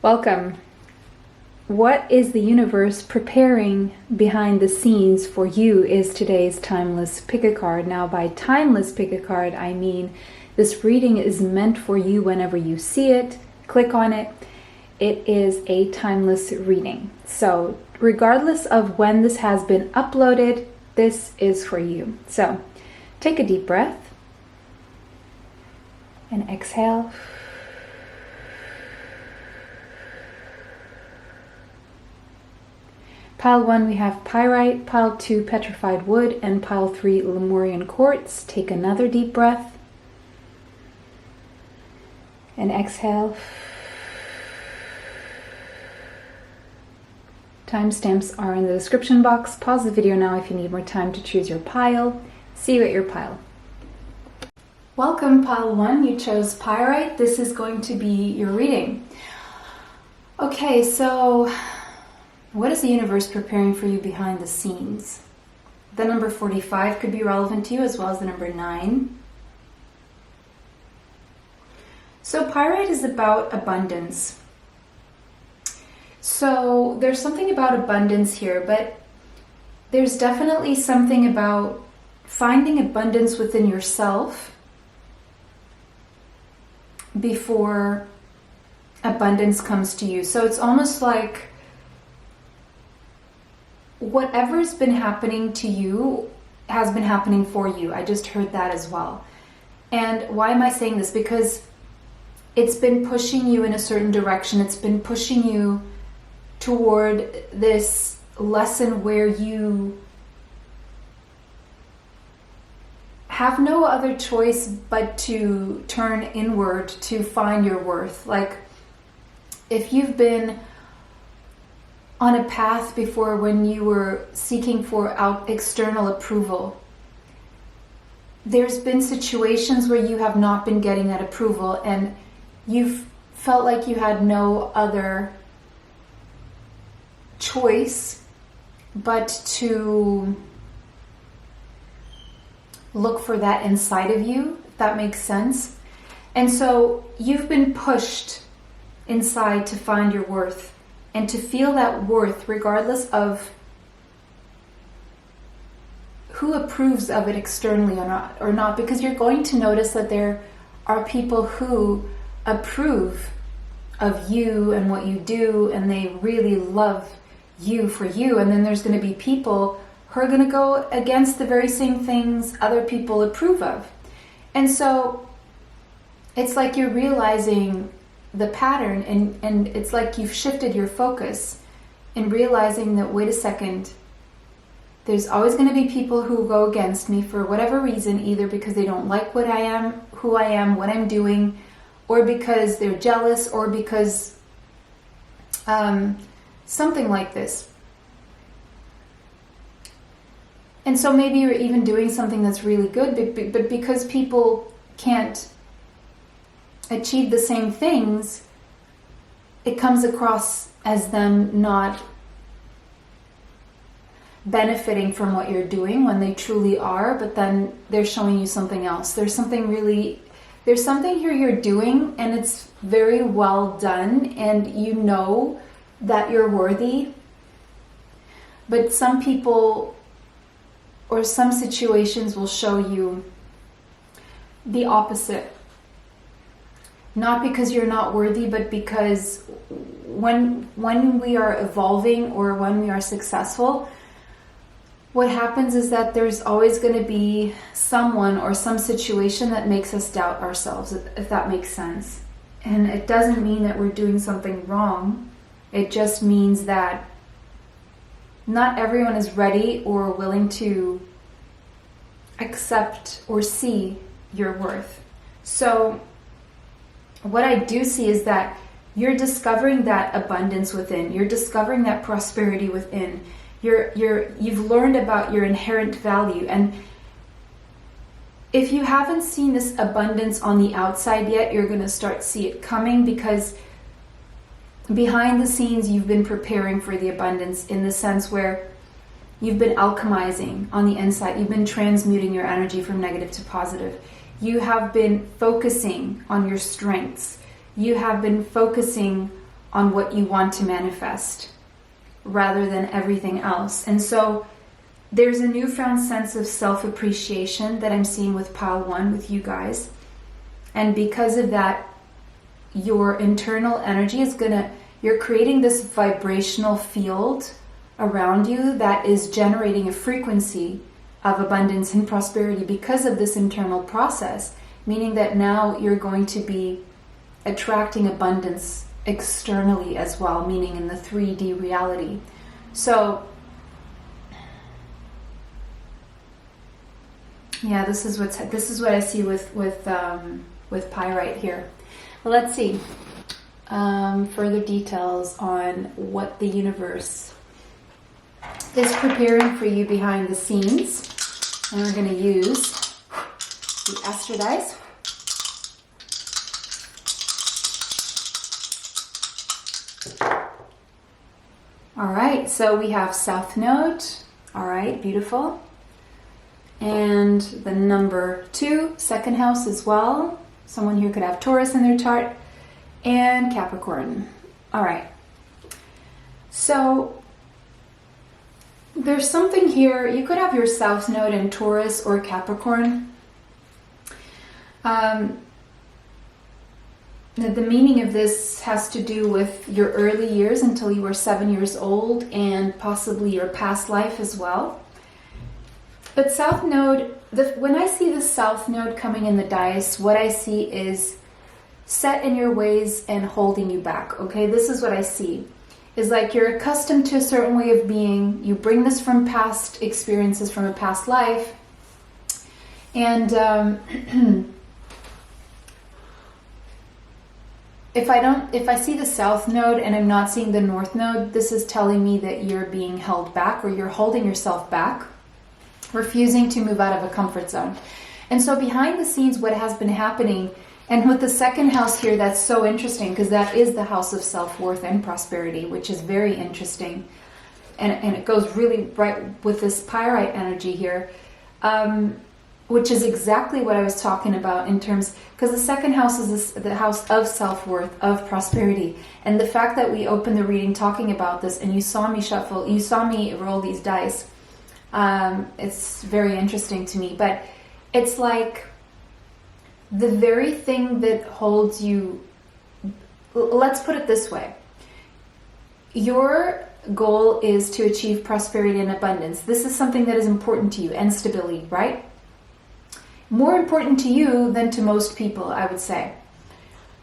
Welcome. What is the universe preparing behind the scenes for you is today's timeless pick a card. Now, by timeless pick a card, I mean this reading is meant for you whenever you see it, click on it. It is a timeless reading. So regardless of when this has been uploaded, this is for you. So take a deep breath and exhale. Pile 1, we have pyrite, pile 2, petrified wood, and pile 3, Lemurian quartz. Take another deep breath and exhale. Timestamps are in the description box. Pause the video now if you need more time to choose your pile. See you at your pile. Welcome, pile 1. You chose pyrite. This is going to be your reading. Okay, so what is the universe preparing for you behind the scenes? The number 45 could be relevant to you, as well as the number 9. So pyrite is about abundance. So there's something about abundance here, but there's definitely something about finding abundance within yourself before abundance comes to you. So it's almost like whatever's been happening to you has been happening for you. I just heard that as well. And why am I saying this? Because it's been pushing you in a certain direction. It's been pushing you toward this lesson where you have no other choice but to turn inward to find your worth. Like, if you've been on a path before when you were seeking for external approval, there's been situations where you have not been getting that approval and you've felt like you had no other choice but to look for that inside of you, if that makes sense. And so you've been pushed inside to find your worth and to feel that worth regardless of who approves of it externally or not, because you're going to notice that there are people who approve of you and what you do, and they really love you for you. And then there's going to be people who are going to go against the very same things other people approve of. And so it's like you're realizing the pattern, and it's like you've shifted your focus in realizing that, wait a second, there's always going to be people who go against me for whatever reason, either because they don't like what I am, who I am, what I'm doing, or because they're jealous, or because something like this. And so maybe you're even doing something that's really good, but because people can't achieve the same things, it comes across as them not benefiting from what you're doing when they truly are, but then they're showing you something else. There's something here you're doing, and it's very well done, and you know that you're worthy, but some people or some situations will show you the opposite. Not because you're not worthy, but because when we are evolving or when we are successful, what happens is that there's always going to be someone or some situation that makes us doubt ourselves, if that makes sense. And it doesn't mean that we're doing something wrong. It just means that not everyone is ready or willing to accept or see your worth. So what I do see is that you're discovering that abundance within. You're discovering that prosperity within. You've learned about your inherent value. And if you haven't seen this abundance on the outside yet, you're going to start see it coming, because behind the scenes you've been preparing for the abundance, in the sense where you've been alchemizing on the inside. You've been transmuting your energy from negative to positive. You have been focusing on your strengths. You have been focusing on what you want to manifest rather than everything else. And so there's a newfound sense of self-appreciation that I'm seeing with pile 1 with you guys. And because of that, your internal energy is you're creating this vibrational field around you that is generating a frequency of abundance and prosperity because of this internal process, meaning that now you're going to be attracting abundance externally as well, meaning in the 3D reality. So yeah, this is what I see with pyrite here. Well, let's see further details on what the universe is preparing for you behind the scenes. And we're going to use the Astro dice. All right, so we have South Node. All right, beautiful. And the number 2, second house as well. Someone here could have Taurus in their chart. And Capricorn. All right. So there's something here. You could have your South Node in Taurus or Capricorn. The meaning of this has to do with your early years until you were 7 years old and possibly your past life as well. But South Node, when I see the South Node coming in the dice, what I see is set in your ways and holding you back, okay? This is what I see. Is like you're accustomed to a certain way of being. You bring this from past experiences, from a past life. And if I see the South Node and I'm not seeing the North Node, this is telling me that you're being held back or you're holding yourself back, refusing to move out of a comfort zone. And so behind the scenes, what has been happening, and with the second house here, that's so interesting because that is the house of self-worth and prosperity, which is very interesting. And it goes really right with this pyrite energy here, which is exactly what I was talking about in terms, because the second house is the house of self-worth, of prosperity. And the fact that we opened the reading talking about this and you saw me roll these dice, it's very interesting to me. But it's like the very thing that holds you, let's put it this way. Your goal is to achieve prosperity and abundance. This is something that is important to you, and stability, right? More important to you than to most people, I would say.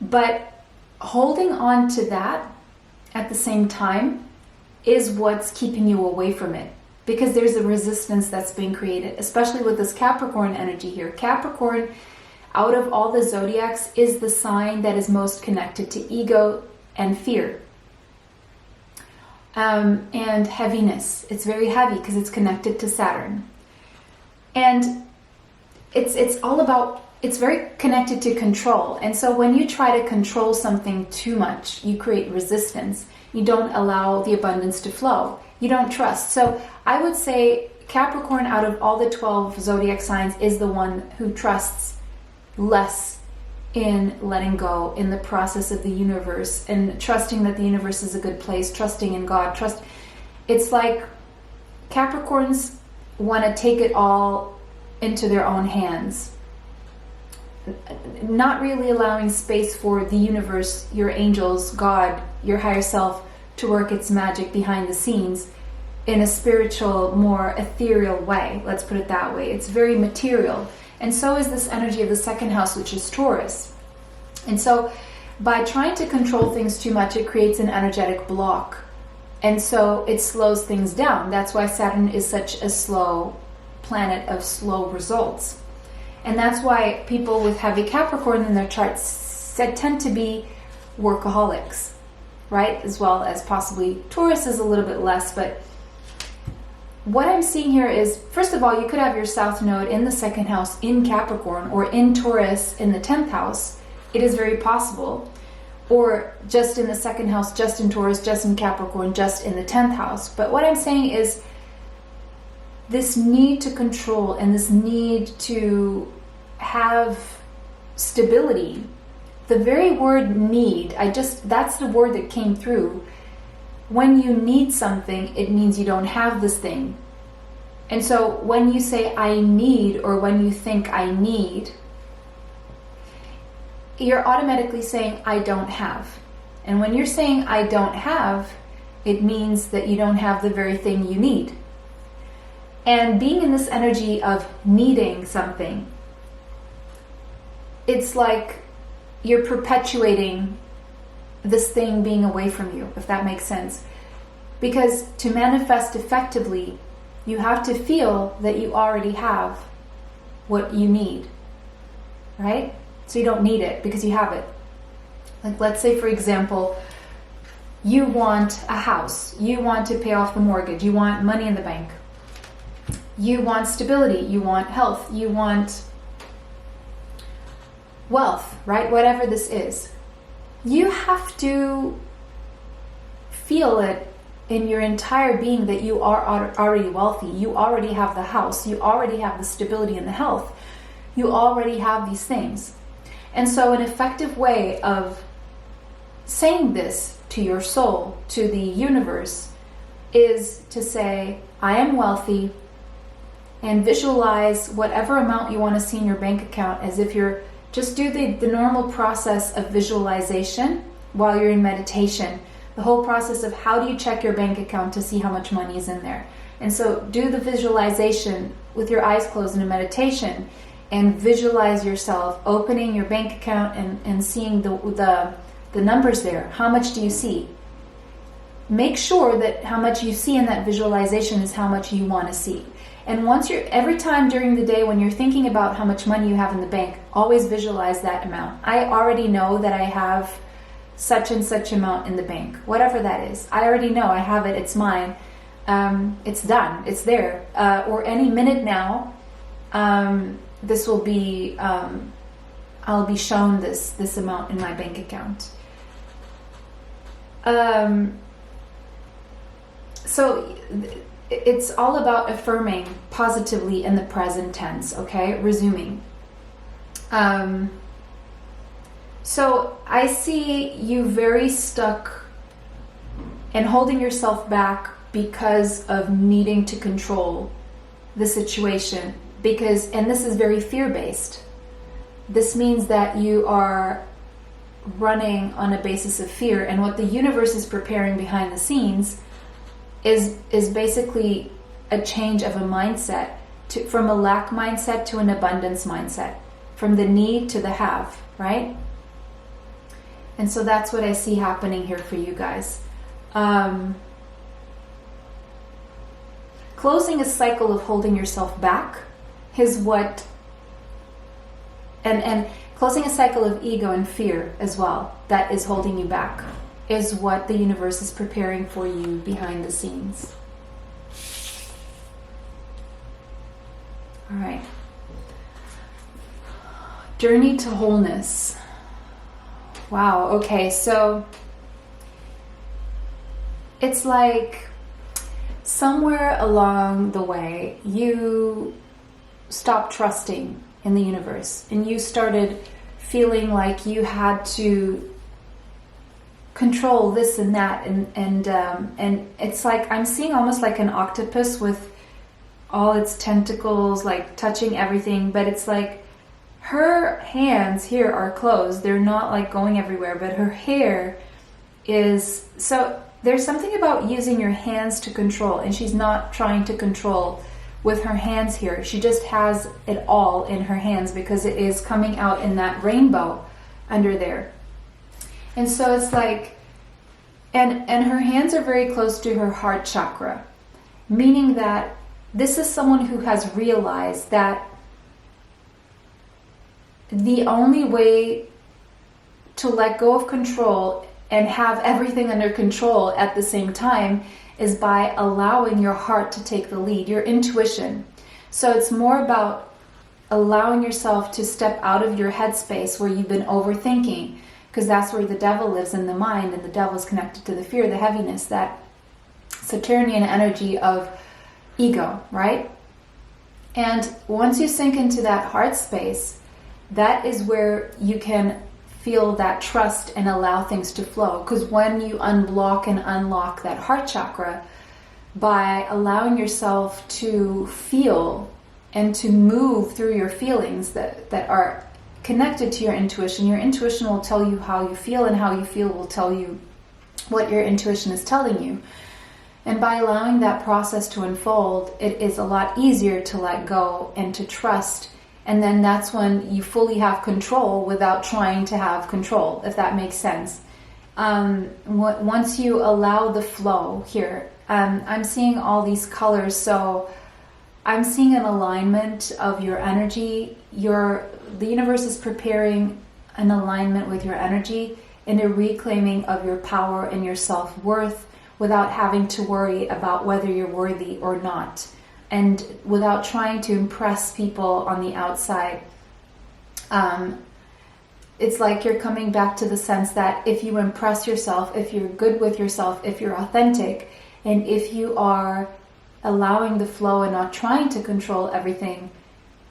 But holding on to that at the same time is what's keeping you away from it. Because there's a resistance that's being created, especially with this Capricorn energy here. Capricorn, out of all the zodiacs, is the sign that is most connected to ego and fear. And heaviness. It's very heavy because it's connected to Saturn. And it's all about, it's very connected to control. And so when you try to control something too much, you create resistance. You don't allow the abundance to flow. You don't trust. So I would say Capricorn, out of all the 12 zodiac signs, is the one who trusts less in letting go, in the process of the universe, and trusting that the universe is a good place, trusting in God. It's like Capricorns want to take it all into their own hands, not really allowing space for the universe, your angels, God, your higher self, to work its magic behind the scenes in a spiritual, more ethereal way. Let's put it that way. It's very material. And so is this energy of the second house, which is Taurus. And so by trying to control things too much, it creates an energetic block. And so it slows things down. That's why Saturn is such a slow planet of slow results. And that's why people with heavy Capricorn in their charts tend to be workaholics, right? As well as possibly Taurus is a little bit less. But what I'm seeing here is, first of all, you could have your South Node in the second house in Capricorn, or in Taurus in the 10th house. It is very possible. Or just in the second house, just in Taurus, just in Capricorn, just in the 10th house. But what I'm saying is this need to control and this need to have stability the very word need, that's the word that came through. When you need something, it means you don't have this thing. And so when you say I need, or when you think I need, you're automatically saying I don't have. And when you're saying I don't have, it means that you don't have the very thing you need. And being in this energy of needing something, it's like you're perpetuating this thing being away from you, if that makes sense. Because to manifest effectively, you have to feel that you already have what you need, right? So you don't need it because you have it. Like, let's say, for example, you want a house, you want to pay off the mortgage, you want money in the bank, you want stability, you want health, you want wealth, right? Whatever this is, you have to feel it in your entire being that you are already wealthy. You already have the house, you already have the stability and the health, you already have these things. And so an effective way of saying this to your soul, to the universe, is to say, I am wealthy, and visualize whatever amount you want to see in your bank account as if you're just do the normal process of visualization while you're in meditation. The whole process of how do you check your bank account to see how much money is in there. And so do the visualization with your eyes closed in a meditation, and visualize yourself opening your bank account and seeing the numbers there. How much do you see? Make sure that how much you see in that visualization is how much you want to see. And every time during the day when you're thinking about how much money you have in the bank, always visualize that amount. I already know that I have such and such amount in the bank, whatever that is. I already know I have it, it's mine. It's done, it's there. Or any minute now, this will be, I'll be shown this amount in my bank account. So it's all about affirming positively in the present tense, okay? Resuming. So I see you very stuck and holding yourself back because of needing to control the situation. And this is very fear-based. This means that you are running on a basis of fear, and what the universe is preparing behind the scenes is basically a change of a mindset from a lack mindset to an abundance mindset, from the need to the have, right? And so that's what I see happening here for you guys. Closing a cycle of holding yourself back is what, and closing a cycle of ego and fear as well that is holding you back, is what the universe is preparing for you behind the scenes. All right. Journey to wholeness. Wow, okay, so it's like somewhere along the way you stopped trusting in the universe and you started feeling like you had to control this and that, and it's like I'm seeing almost like an octopus with all its tentacles like touching everything, but it's like her hands here are closed, they're not like going everywhere, but her hair is, so there's something about using your hands to control, and she's not trying to control with her hands here. She just has it all in her hands because it is coming out in that rainbow under there. And so it's like, and her hands are very close to her heart chakra, meaning that this is someone who has realized that the only way to let go of control and have everything under control at the same time is by allowing your heart to take the lead, your intuition. So it's more about allowing yourself to step out of your headspace where you've been overthinking, because that's where the devil lives, in the mind, and the devil is connected to the fear, the heaviness, that Saturnian energy of ego, right? And once you sink into that heart space, that is where you can feel that trust and allow things to flow. Because when you unblock and unlock that heart chakra, by allowing yourself to feel and to move through your feelings that are connected to your intuition will tell you how you feel, and how you feel will tell you what your intuition is telling you. And by allowing that process to unfold, it is a lot easier to let go and to trust. And then that's when you fully have control without trying to have control, if that makes sense. Once you allow the flow here, I'm seeing all these colors. So I'm seeing an alignment of your energy. The universe is preparing an alignment with your energy and a reclaiming of your power and your self-worth, without having to worry about whether you're worthy or not, and without trying to impress people on the outside. It's like you're coming back to the sense that if you impress yourself, if you're good with yourself, if you're authentic, and if you are allowing the flow and not trying to control everything,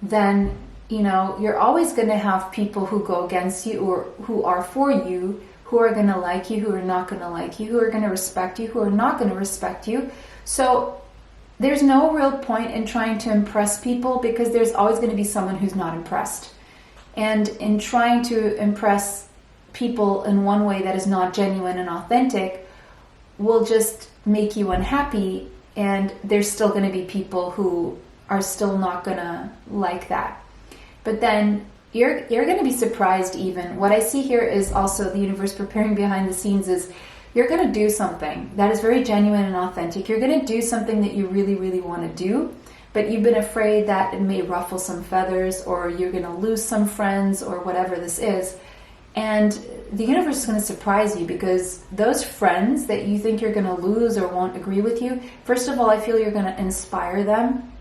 then you're always going to have people who go against you, or who are for you, who are going to like you, who are not going to like you, who are going to respect you, who are not going to respect you. So there's no real point in trying to impress people, because there's always going to be someone who's not impressed. And in trying to impress people in one way that is not genuine and authentic will just make you unhappy, and there's still going to be people who are still not going to like that. But then you're going to be surprised even. What I see here is also the universe preparing behind the scenes is you're going to do something that is very genuine and authentic. You're going to do something that you really, really want to do, but you've been afraid that it may ruffle some feathers, or you're going to lose some friends, or whatever this is. And the universe is going to surprise you, because those friends that you think you're going to lose or won't agree with you, first of all, I feel you're going to inspire them.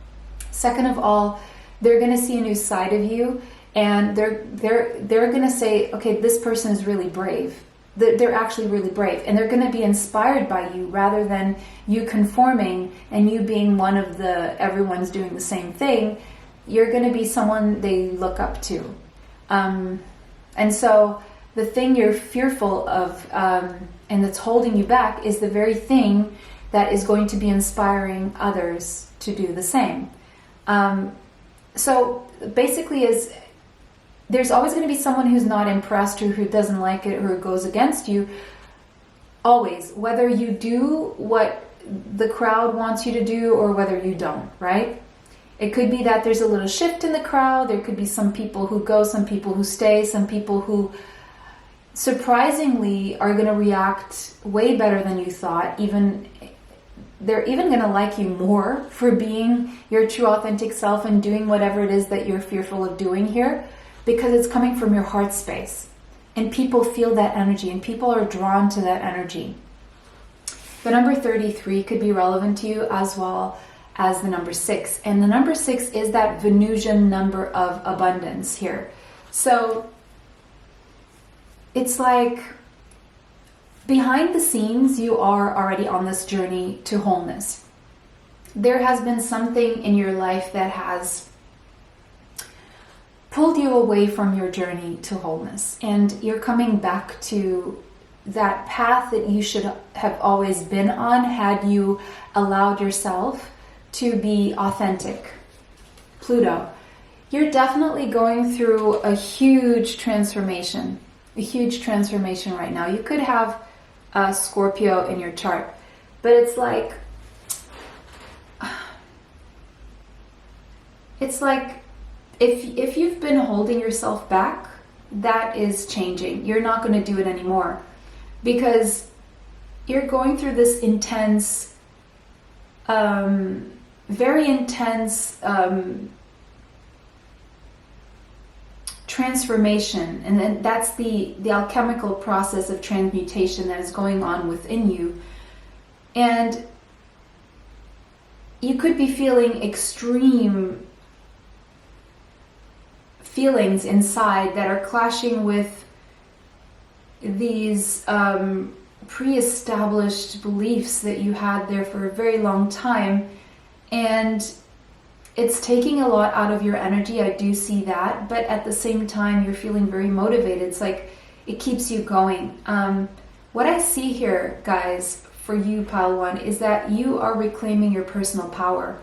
Second of all, they're going to see a new side of you. And they're going to say, okay, this person is really brave. They're actually really brave. And they're going to be inspired by you, rather than you conforming and you being one of everyone's doing the same thing. You're going to be someone they look up to. And so the thing you're fearful of and that's holding you back is the very thing that is going to be inspiring others to do the same. So basically there's always going to be someone who's not impressed, or who doesn't like it, or who goes against you. Always, whether you do what the crowd wants you to do, or whether you don't, right? It could be that there's a little shift in the crowd. There could be some people who go, some people who stay, some people who surprisingly are going to react way better than you thought. They're even going to like you more for being your true authentic self and doing whatever it is that you're fearful of doing here, because it's coming from your heart space, and people feel that energy, and people are drawn to that energy. The number 33 could be relevant to you, as well as the number 6. And the number 6 is that Venusian number of abundance here. So it's like behind the scenes, you are already on this journey to wholeness. There has been something in your life that has pulled you away from your journey to wholeness, and you're coming back to that path that you should have always been on had you allowed yourself to be authentic. Pluto, you're definitely going through a huge transformation right now. You could have a Scorpio in your chart, but it's like if you've been holding yourself back, that is changing. You're not going to do it anymore, because you're going through this intense, very intense transformation. And then that's the alchemical process of transmutation that is going on within you. And you could be feeling extreme feelings inside that are clashing with these pre-established beliefs that you had there for a very long time, and it's taking a lot out of your energy. I do see that, but at the same time you're feeling very motivated. It's like It keeps you going. What I see here, guys, for you, Pile 1, is that you are reclaiming your personal power.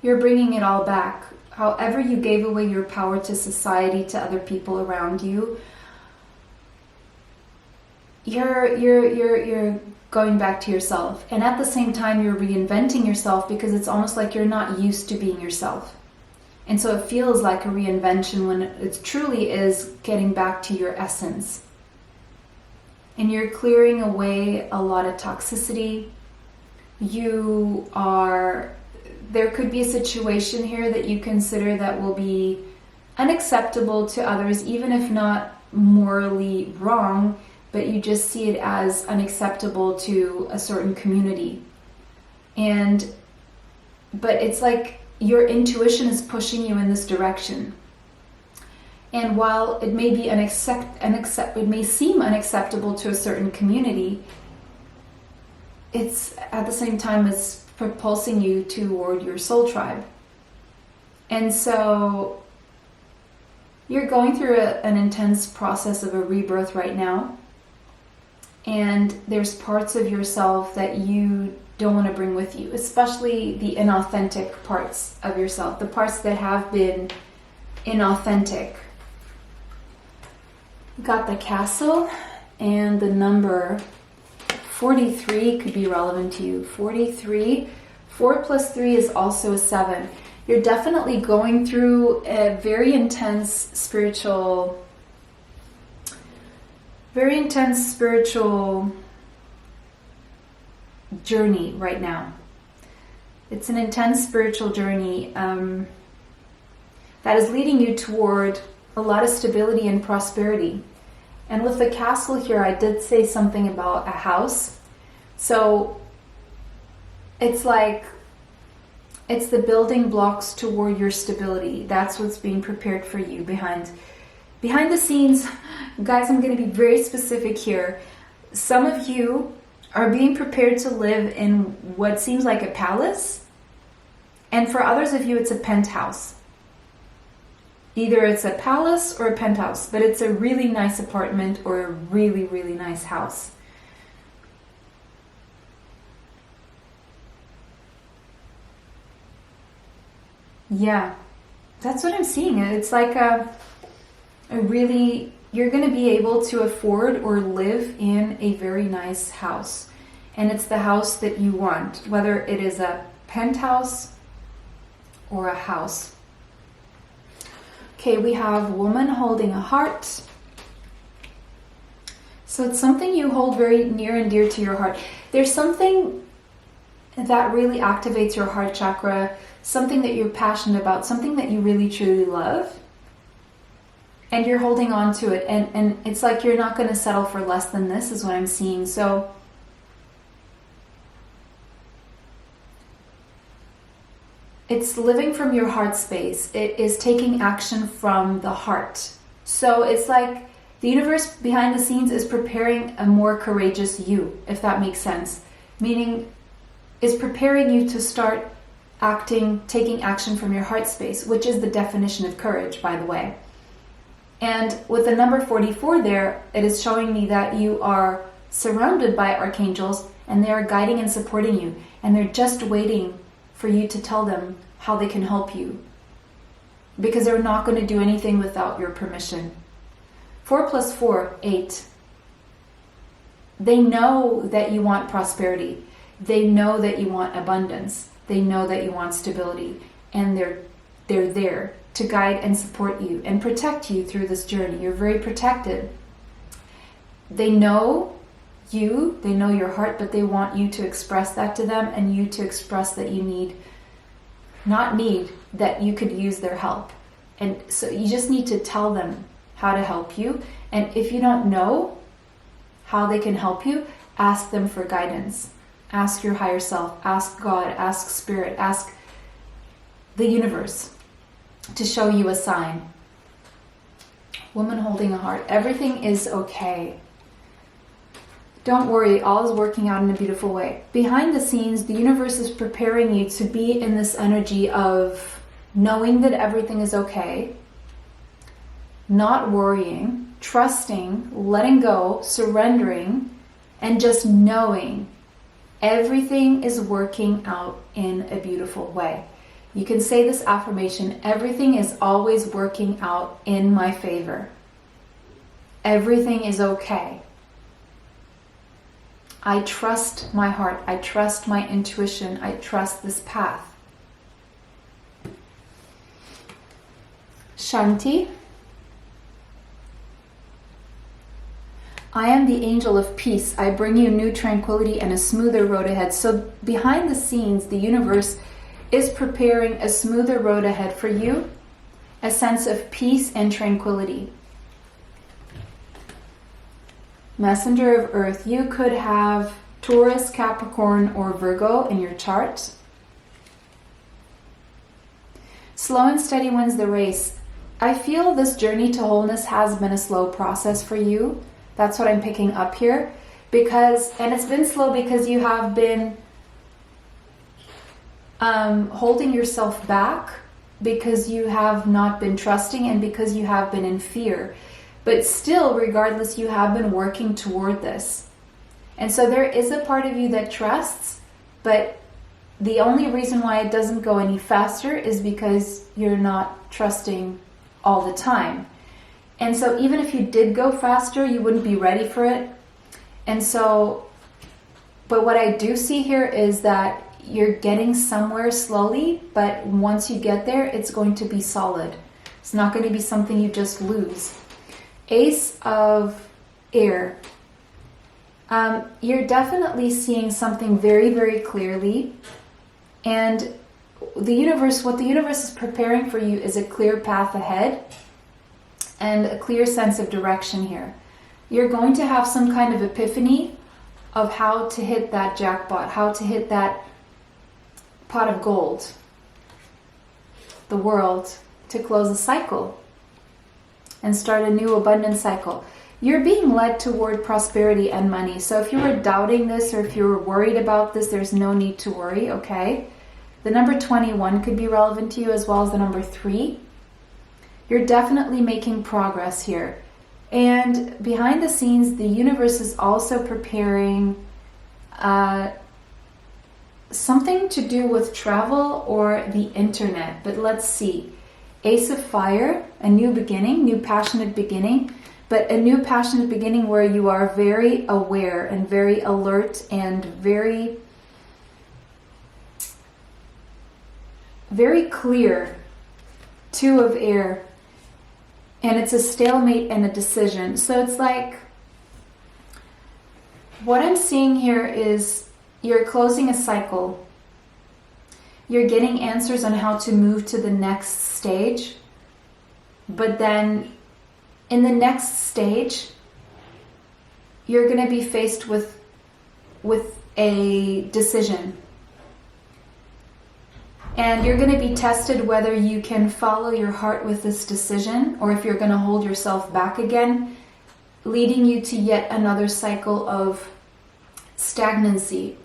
You're bringing it all back. However you gave away your power to society, to other people around you, you're going back to yourself. And at the same time, you're reinventing yourself, because it's almost like you're not used to being yourself. And so it feels like a reinvention when it truly is getting back to your essence. And you're clearing away a lot of toxicity. There could be a situation here that you consider that will be unacceptable to others, even if not morally wrong, but you just see it as unacceptable to a certain community. But it's like your intuition is pushing you in this direction. And while it may be it may seem unacceptable to a certain community, it's at the same time it's propulsing you toward your soul tribe. And so you're going through an intense process of a rebirth right now. And there's parts of yourself that you don't want to bring with you, especially the inauthentic parts of yourself, the parts that have been inauthentic. Got the Castle, and the number 43 could be relevant to you. 43, 4 plus 3 is also a 7. You're definitely going through a very intense spiritual journey right now. It's an intense spiritual journey that is leading you toward a lot of stability and prosperity. And with the Castle here, I did say something about a house. So it's like, it's the building blocks toward your stability. That's what's being prepared for you behind the scenes. Guys, I'm going to be very specific here. Some of you are being prepared to live in what seems like a palace. And for others of you, it's a penthouse. Either it's a palace or a penthouse, but it's a really nice apartment or a really, really nice house. Yeah, that's what I'm seeing. It's like you're going to be able to afford or live in a very nice house. And it's the house that you want, whether it is a penthouse or a house. Okay, we have woman holding a heart. So it's something you hold very near and dear to your heart. There's something that really activates your heart chakra, something that you're passionate about, something that you really truly love. And you're holding on to it. And it's like you're not going to settle for less than this, is what I'm seeing. So it's living from your heart space. It is taking action from the heart. So it's like the universe behind the scenes is preparing a more courageous you, if that makes sense. Meaning, is preparing you to start acting, taking action from your heart space, which is the definition of courage, by the way. And with the number 44 there, it is showing me that you are surrounded by archangels, and they are guiding and supporting you. And they're just waiting for you to tell them how they can help you, because they're not going to do anything without your permission. 4 plus 4, 8. They know that you want prosperity. They know that you want abundance. They know that you want stability. And they're there to guide and support you and protect you through this journey. You're very protected. They know you, they know your heart, but they want you to express that to them, and you to express that you that you could use their help. And so you just need to tell them how to help you. And if you don't know how they can help you, ask them for guidance. Ask your higher self, ask God, ask Spirit, ask the universe to show you a sign. Woman holding a heart. Everything is okay. Don't worry, all is working out in a beautiful way. Behind the scenes, the universe is preparing you to be in this energy of knowing that everything is okay, not worrying, trusting, letting go, surrendering, and just knowing everything is working out in a beautiful way. You can say this affirmation: everything is always working out in my favor. Everything is okay. I trust my heart. I trust my intuition. I trust this path. Shanti. I am the angel of peace. I bring you new tranquility and a smoother road ahead. So behind the scenes, the universe is preparing a smoother road ahead for you, a sense of peace and tranquility. Messenger of Earth, you could have Taurus, Capricorn, or Virgo in your chart. Slow and steady wins the race. I feel this journey to wholeness has been a slow process for you. That's what I'm picking up here. And it's been slow because you have been holding yourself back, because you have not been trusting, and because you have been in fear. But still, regardless, you have been working toward this. And so there is a part of you that trusts, but the only reason why it doesn't go any faster is because you're not trusting all the time. And so even if you did go faster, you wouldn't be ready for it. And so, but what I do see here is that you're getting somewhere slowly, but once you get there, it's going to be solid. It's not going to be something you just lose. Ace of Air. You're definitely seeing something very, very clearly. And what the universe is preparing for you is a clear path ahead and a clear sense of direction here. You're going to have some kind of epiphany of how to hit that jackpot, how to hit that pot of gold, the world, to close a cycle and start a new abundant cycle. You're being led toward prosperity and money. So if you were doubting this, or if you were worried about this, there's no need to worry, okay? The number 21 could be relevant to you, as well as the number 3. You're definitely making progress here. And behind the scenes, the universe is also preparing something to do with travel or the internet. But let's see. Ace of Fire, a new beginning, new passionate beginning, but a new passionate beginning where you are very aware and very alert and very, very clear. 2 of Air. And it's a stalemate and a decision. So it's like, what I'm seeing here is you're closing a cycle. You're getting answers on how to move to the next stage. But then in the next stage, you're going to be faced with a decision. And you're going to be tested whether you can follow your heart with this decision, or if you're going to hold yourself back again, leading you to yet another cycle of stagnancy.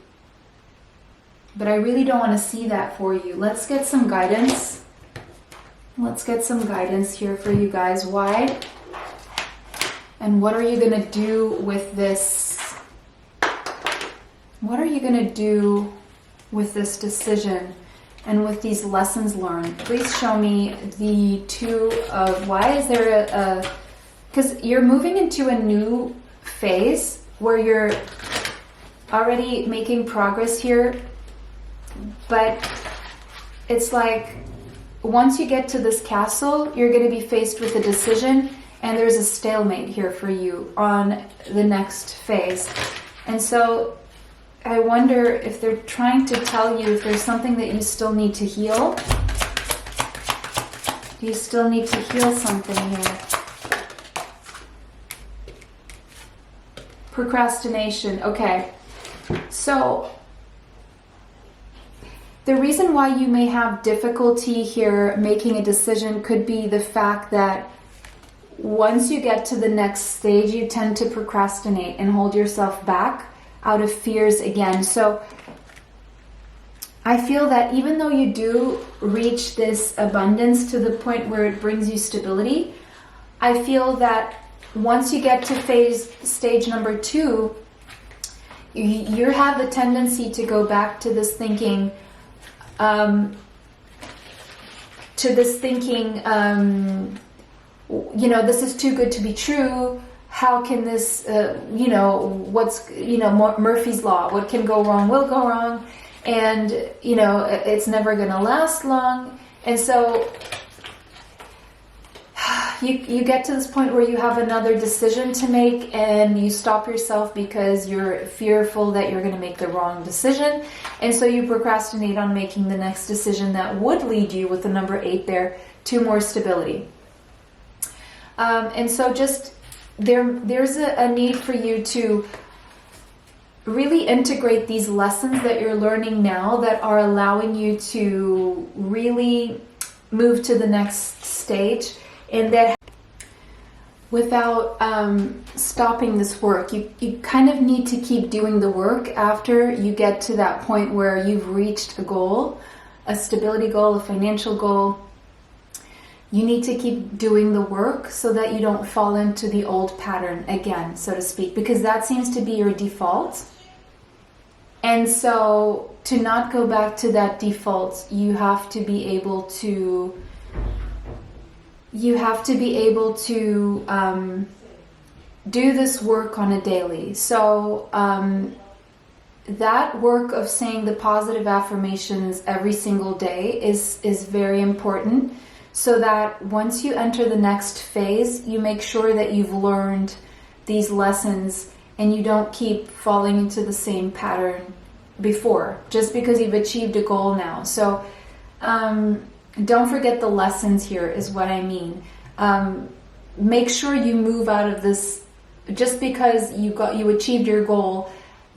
But I really don't want to see that for you. Let's get some guidance. Let's get some guidance here for you guys. Why? And what are you going to do with this? What are you going to do with this decision and with these lessons learned? Please show me the 2 of, why is there because you're moving into a new phase where you're already making progress here, but it's like once you get to this castle, you're going to be faced with a decision, and there's a stalemate here for you on the next phase. And so I wonder if they're trying to tell you if there's something that you still need to heal. You still need to heal something here. Procrastination. Okay. So the reason why you may have difficulty here making a decision could be the fact that once you get to the next stage, you tend to procrastinate and hold yourself back out of fears again. So I feel that even though you do reach this abundance to the point where it brings you stability, I feel that once you get to stage number 2, you have the tendency to go back to this thinking, you know, this is too good to be true. How can this, you know, what's, you know, Murphy's Law, what can go wrong will go wrong. And, you know, it's never going to last long. And so you get to this point where you have another decision to make and you stop yourself because you're fearful that you're going to make the wrong decision. And so you procrastinate on making the next decision that would lead you, with the number 8 there, to more stability. And so just there's a need for you to really integrate these lessons that you're learning now that are allowing you to really move to the next stage, and that without stopping this work. You kind of need to keep doing the work after you get to that point where you've reached a goal, a stability goal, a financial goal. You need to keep doing the work so that you don't fall into the old pattern again, so to speak, because that seems to be your default. And so to not go back to that default, you have to be able to do this work on a daily. So that work of saying the positive affirmations every single day is very important, so that once you enter the next phase, you make sure that you've learned these lessons and you don't keep falling into the same pattern before, just because you've achieved a goal now. So don't forget the lessons here is what I mean. Make sure you move out of this. Just because you achieved your goal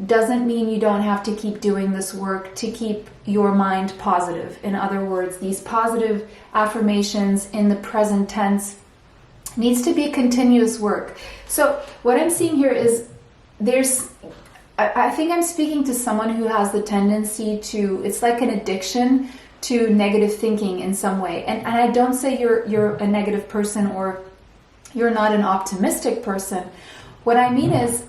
doesn't mean you don't have to keep doing this work to keep your mind positive. In other words, these positive affirmations in the present tense needs to be continuous work. So what I'm seeing here is I think I'm speaking to someone who has the tendency to, it's like an addiction to negative thinking in some way. And I don't say you're a negative person or you're not an optimistic person. What I mean is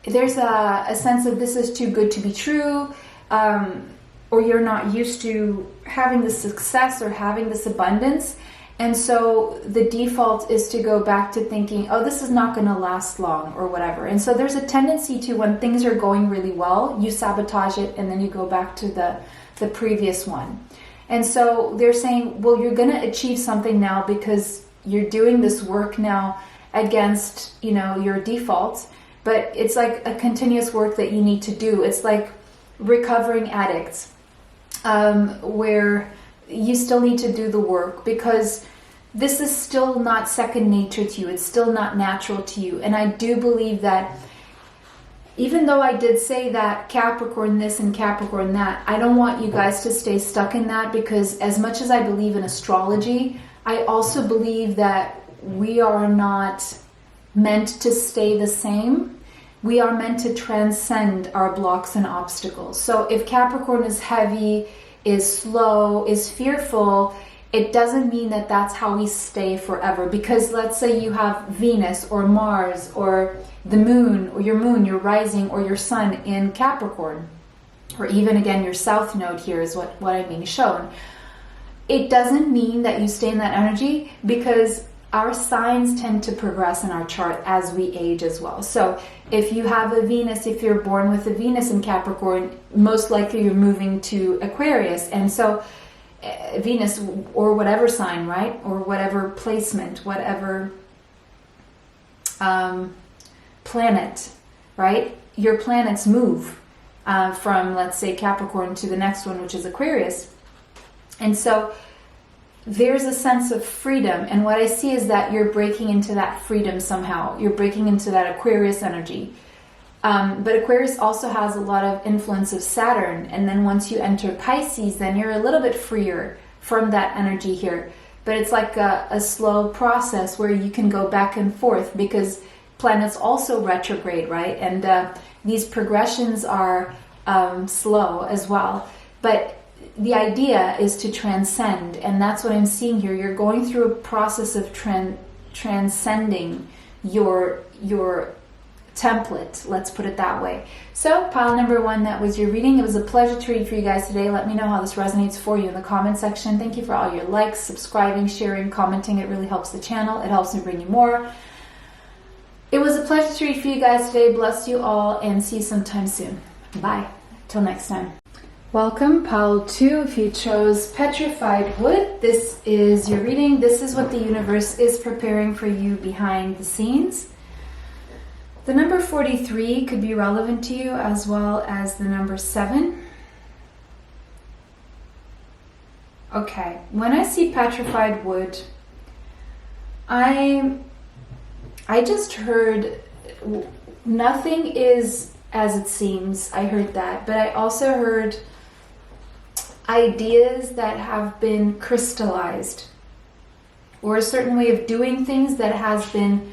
there's a sense of this is too good to be true, or you're not used to having this success or having this abundance. And so the default is to go back to thinking, oh, this is not going to last long or whatever. And so there's a tendency to, when things are going really well, you sabotage it and then you go back to the previous one. And so they're saying, well, you're going to achieve something now because you're doing this work now against, you know, your default. But it's like a continuous work that you need to do. It's like recovering addicts, where you still need to do the work because this is still not second nature to you. It's still not natural to you. And I do believe that, even though I did say that Capricorn this and Capricorn that, I don't want you guys to stay stuck in that, because as much as I believe in astrology, I also believe that we are not meant to stay the same. We are meant to transcend our blocks and obstacles. So if Capricorn is heavy, is slow, is fearful, it doesn't mean that that's how we stay forever. Because let's say you have Venus or Mars or the moon, or your rising or your sun in Capricorn, or even again your south node here is what I mean shown. It doesn't mean that you stay in that energy, because our signs tend to progress in our chart as we age as well. So if you have a Venus, if you're born with a Venus in Capricorn, most likely you're moving to Aquarius. And so Venus, or whatever sign, right? Or whatever placement, whatever planet, right? Your planets move from, let's say, Capricorn to the next one, which is Aquarius. And so there's a sense of freedom, and what I see is that you're breaking into that freedom somehow. You're breaking into that Aquarius energy. But Aquarius also has a lot of influence of Saturn, and then once you enter Pisces, then you're a little bit freer from that energy here. But it's like a slow process where you can go back and forth, because planets also retrograde, right? And these progressions are slow as well. But the idea is to transcend, and that's what I'm seeing here. You're going through a process of transcending your template, let's put it that way. So pile number 1, that was your reading. It was a pleasure to read for you guys today. Let me know how this resonates for you in the comment section. Thank you for all your likes, subscribing, sharing, commenting. It really helps the channel. It helps me bring you more. It was a pleasure to read for you guys today. Bless you all and see you sometime soon. Bye. Till next time. Welcome, pile 2. If you chose petrified wood, this is your reading. This is what the universe is preparing for you behind the scenes. The number 43 could be relevant to you, as well as the number 7. Okay, when I see petrified wood, I just heard nothing is as it seems. I heard that, but I also heard ideas that have been crystallized, or a certain way of doing things that has been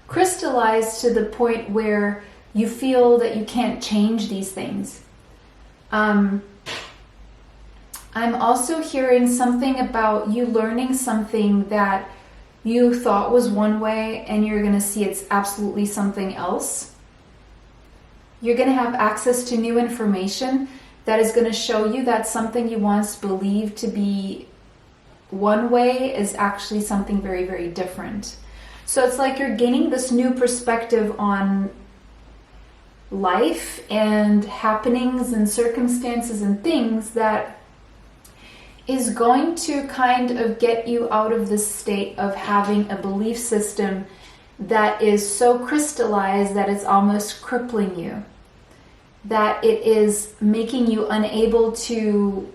crystallized to the point where you feel that you can't change these things. I'm also hearing something about you learning something that you thought was one way and you're going to see it's absolutely something else. You're going to have access to new information that is going to show you that something you once believed to be one way is actually something very, very different. So it's like you're gaining this new perspective on life and happenings and circumstances and things that is going to kind of get you out of this state of having a belief system that is so crystallized that it's almost crippling you, that it is making you unable to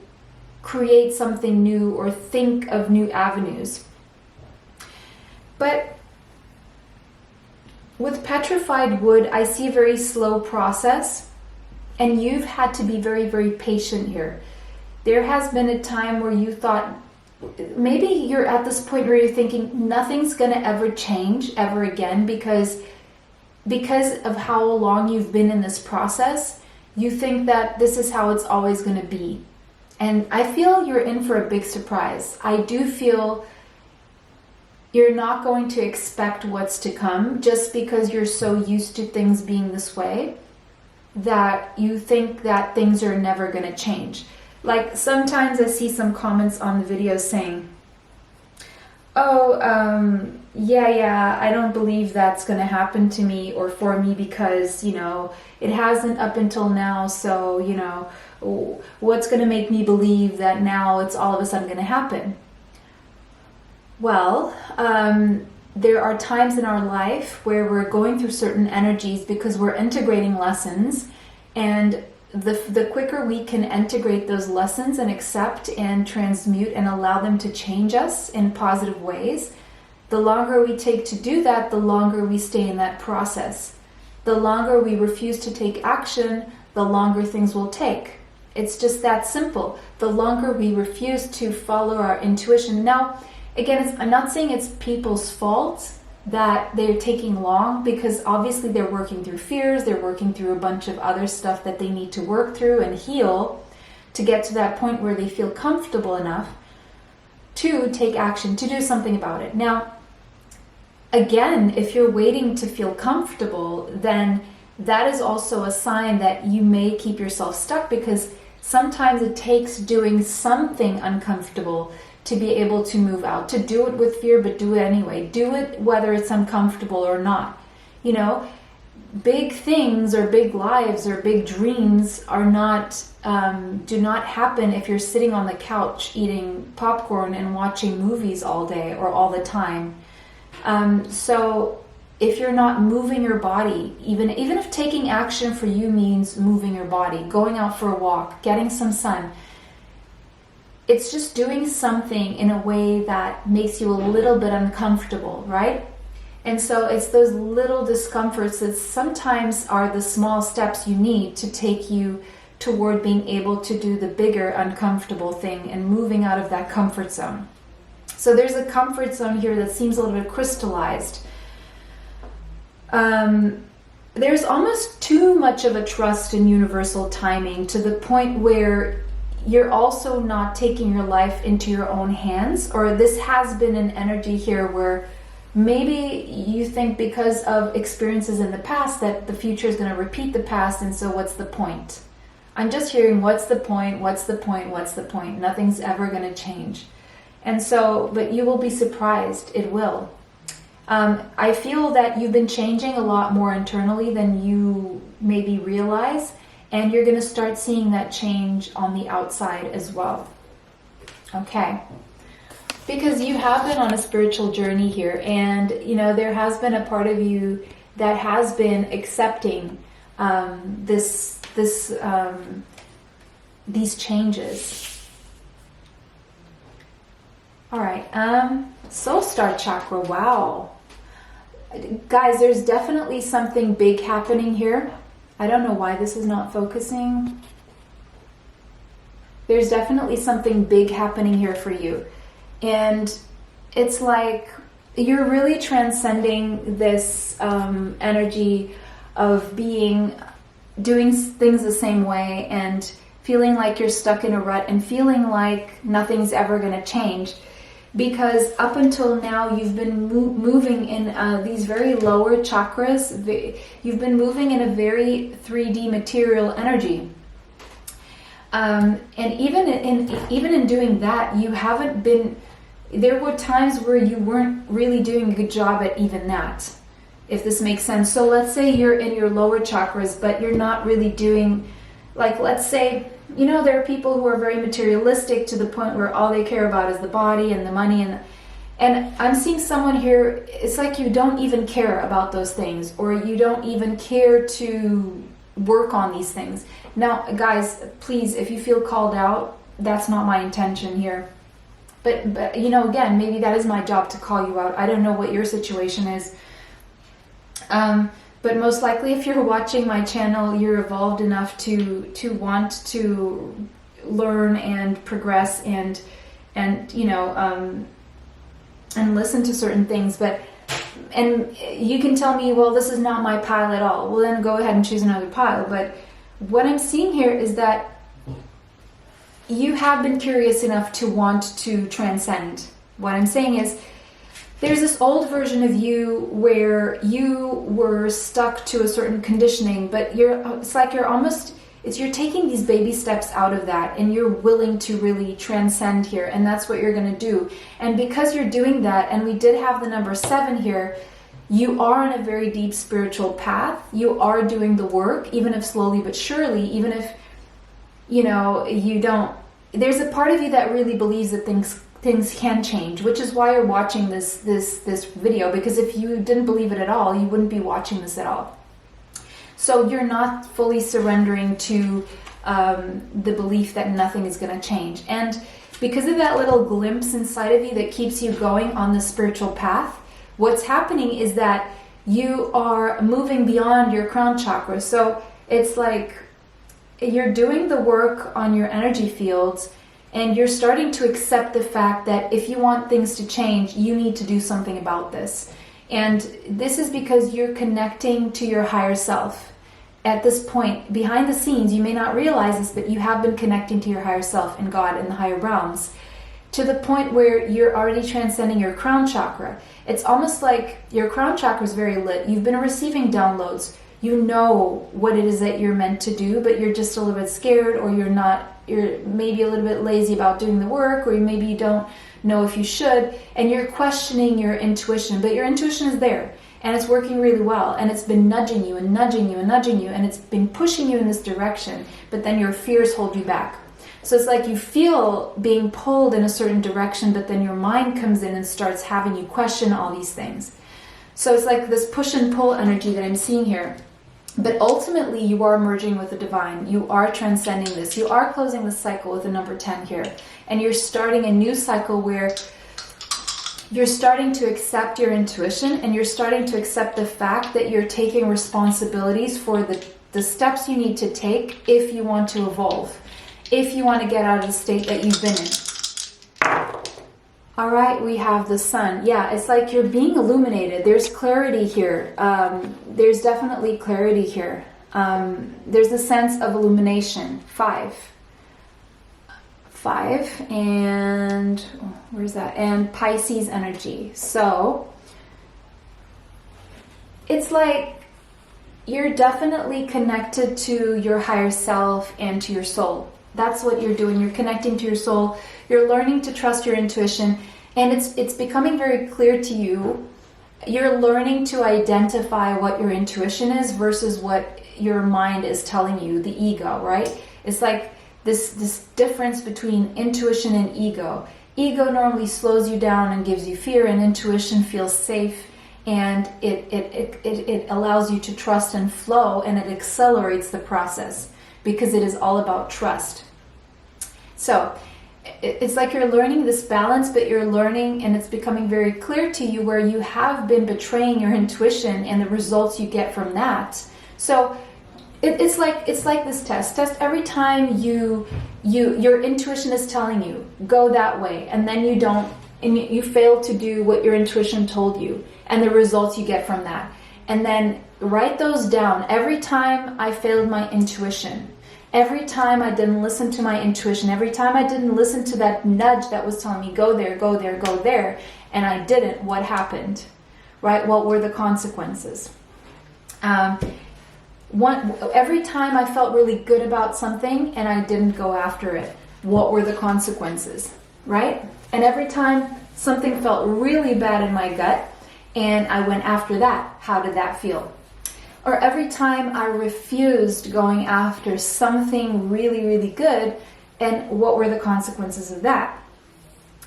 create something new or think of new avenues. But with petrified wood, I see a very slow process, and you've had to be very, very patient here. There has been a time where you thought, maybe you're at this point where you're thinking nothing's going to ever change ever again because of how long you've been in this process. You think that this is how it's always going to be. And I feel you're in for a big surprise. I do feel you're not going to expect what's to come just because you're so used to things being this way that you think that things are never going to change. Like sometimes I see some comments on the video saying, yeah, I don't believe that's going to happen to me or for me because, it hasn't up until now. So, what's going to make me believe that now it's all of a sudden going to happen? Well, there are times in our life where we're going through certain energies because we're integrating lessons, and the quicker we can integrate those lessons and accept and transmute and allow them to change us in positive ways, the longer we take to do that, the longer we stay in that process. The longer we refuse to take action, the longer things will take. It's just that simple. The longer we refuse to follow our intuition. Now, again, I'm not saying it's people's fault that they're taking long, because obviously they're working through fears, they're working through a bunch of other stuff that they need to work through and heal to get to that point where they feel comfortable enough to take action, to do something about it. Now, again, if you're waiting to feel comfortable, then that is also a sign that you may keep yourself stuck, because sometimes it takes doing something uncomfortable to be able to move out, to do it with fear, but do it anyway. Do it whether it's uncomfortable or not. Big things or big lives or big dreams are not, do not happen if you're sitting on the couch eating popcorn and watching movies all day or all the time. So if you're not moving your body, even if taking action for you means moving your body, going out for a walk, getting some sun, it's just doing something in a way that makes you a little bit uncomfortable, right? And so it's those little discomforts that sometimes are the small steps you need to take you toward being able to do the bigger uncomfortable thing and moving out of that comfort zone. So there's a comfort zone here that seems a little bit crystallized. There's almost too much of a trust in universal timing, to the point where you're also not taking your life into your own hands, or this has been an energy here where maybe you think because of experiences in the past that the future is going to repeat the past, and so what's the point? I'm just hearing, what's the point, what's the point, what's the point? Nothing's ever going to change. And so, but you will be surprised, it will. I feel that you've been changing a lot more internally than you maybe realize, and you're going to start seeing that change on the outside as well. Okay. Because you have been on a spiritual journey here, and you know, there has been a part of you that has been accepting these changes. All right, soul star chakra. Wow, guys, there's definitely something big happening here. I don't know why this is not focusing. There's definitely something big happening here for you. And it's like you're really transcending this energy of doing things the same way and feeling like you're stuck in a rut and feeling like nothing's ever going to change. Because up until now, you've been moving in these very lower chakras. You've been moving in a very 3D material energy. And even in doing that, you haven't been... There were times where you weren't really doing a good job at even that, if this makes sense. So let's say you're in your lower chakras, but you're not really doing, like, let's say, you know, there are people who are very materialistic to the point where all they care about is the body and the money. And I'm seeing someone here, it's like you don't even care about those things, or you don't even care to work on these things. Now, guys, please, if you feel called out, that's not my intention here. But you know, again, maybe that is my job to call you out. I don't know what your situation is. But most likely, if you're watching my channel, you're evolved enough to want to learn and progress and you know, and listen to certain things. And you can tell me, well, this is not my pile at all. Well, then go ahead and choose another pile. But what I'm seeing here is that you have been curious enough to want to transcend. What I'm saying is, there's this old version of you where you were stuck to a certain conditioning, but it's like you're taking these baby steps out of that, and you're willing to really transcend here, and that's what you're going to do. And because you're doing that, and we did have the number 7 here, you are on a very deep spiritual path. You are doing the work, even if slowly but surely, even if, you know, you don't. There's a part of you that really believes that things can change, which is why you're watching this video, because if you didn't believe it at all, you wouldn't be watching this at all. So you're not fully surrendering to the belief that nothing is going to change. And because of that little glimpse inside of you that keeps you going on the spiritual path, what's happening is that you are moving beyond your crown chakra. So it's like you're doing the work on your energy fields, and you're starting to accept the fact that if you want things to change, you need to do something about this. And this is because you're connecting to your higher self. At this point, behind the scenes, you may not realize this, but you have been connecting to your higher self and God and the higher realms, to the point where you're already transcending your crown chakra. It's almost like your crown chakra is very lit. You've been receiving downloads. You know what it is that you're meant to do, but you're just a little bit scared, or you're maybe a little bit lazy about doing the work, or maybe you don't know if you should, and you're questioning your intuition, but your intuition is there, and it's working really well, and it's been nudging you and nudging you and nudging you, and it's been pushing you in this direction, but then your fears hold you back. So it's like you feel being pulled in a certain direction, but then your mind comes in and starts having you question all these things. So it's like this push and pull energy that I'm seeing here. But ultimately, you are merging with the divine. You are transcending this. You are closing the cycle with the number 10 here. And you're starting a new cycle where you're starting to accept your intuition, and you're starting to accept the fact that you're taking responsibilities for the steps you need to take if you want to evolve, if you want to get out of the state that you've been in. All right, we have the sun. Yeah, it's like you're being illuminated. There's clarity here. There's definitely clarity here. There's a sense of illumination. 5, and where's that? And Pisces energy. So it's like you're definitely connected to your higher self and to your soul. That's what you're doing. You're connecting to your soul. You're learning to trust your intuition, and it's becoming very clear to you. You're learning to identify what your intuition is versus what your mind is telling you, the ego, right? It's like this difference between intuition and ego. Ego normally slows you down and gives you fear, and intuition feels safe, and it allows you to trust and flow, and it accelerates the process because it is all about trust. So it's like you're learning this balance, but you're learning, and it's becoming very clear to you where you have been betraying your intuition and the results you get from that. So it's like this test every time your intuition is telling you go that way, and then you don't, and you fail to do what your intuition told you, and the results you get from that. And then write those down. Every time I failed my intuition, every time I didn't listen to my intuition, every time I didn't listen to that nudge that was telling me go there, go there, go there, and I didn't, what happened? Right? What were the consequences? Every time I felt really good about something and I didn't go after it, what were the consequences? Right? And every time something felt really bad in my gut and I went after that, how did that feel? Or every time I refused going after something really, really good, and what were the consequences of that?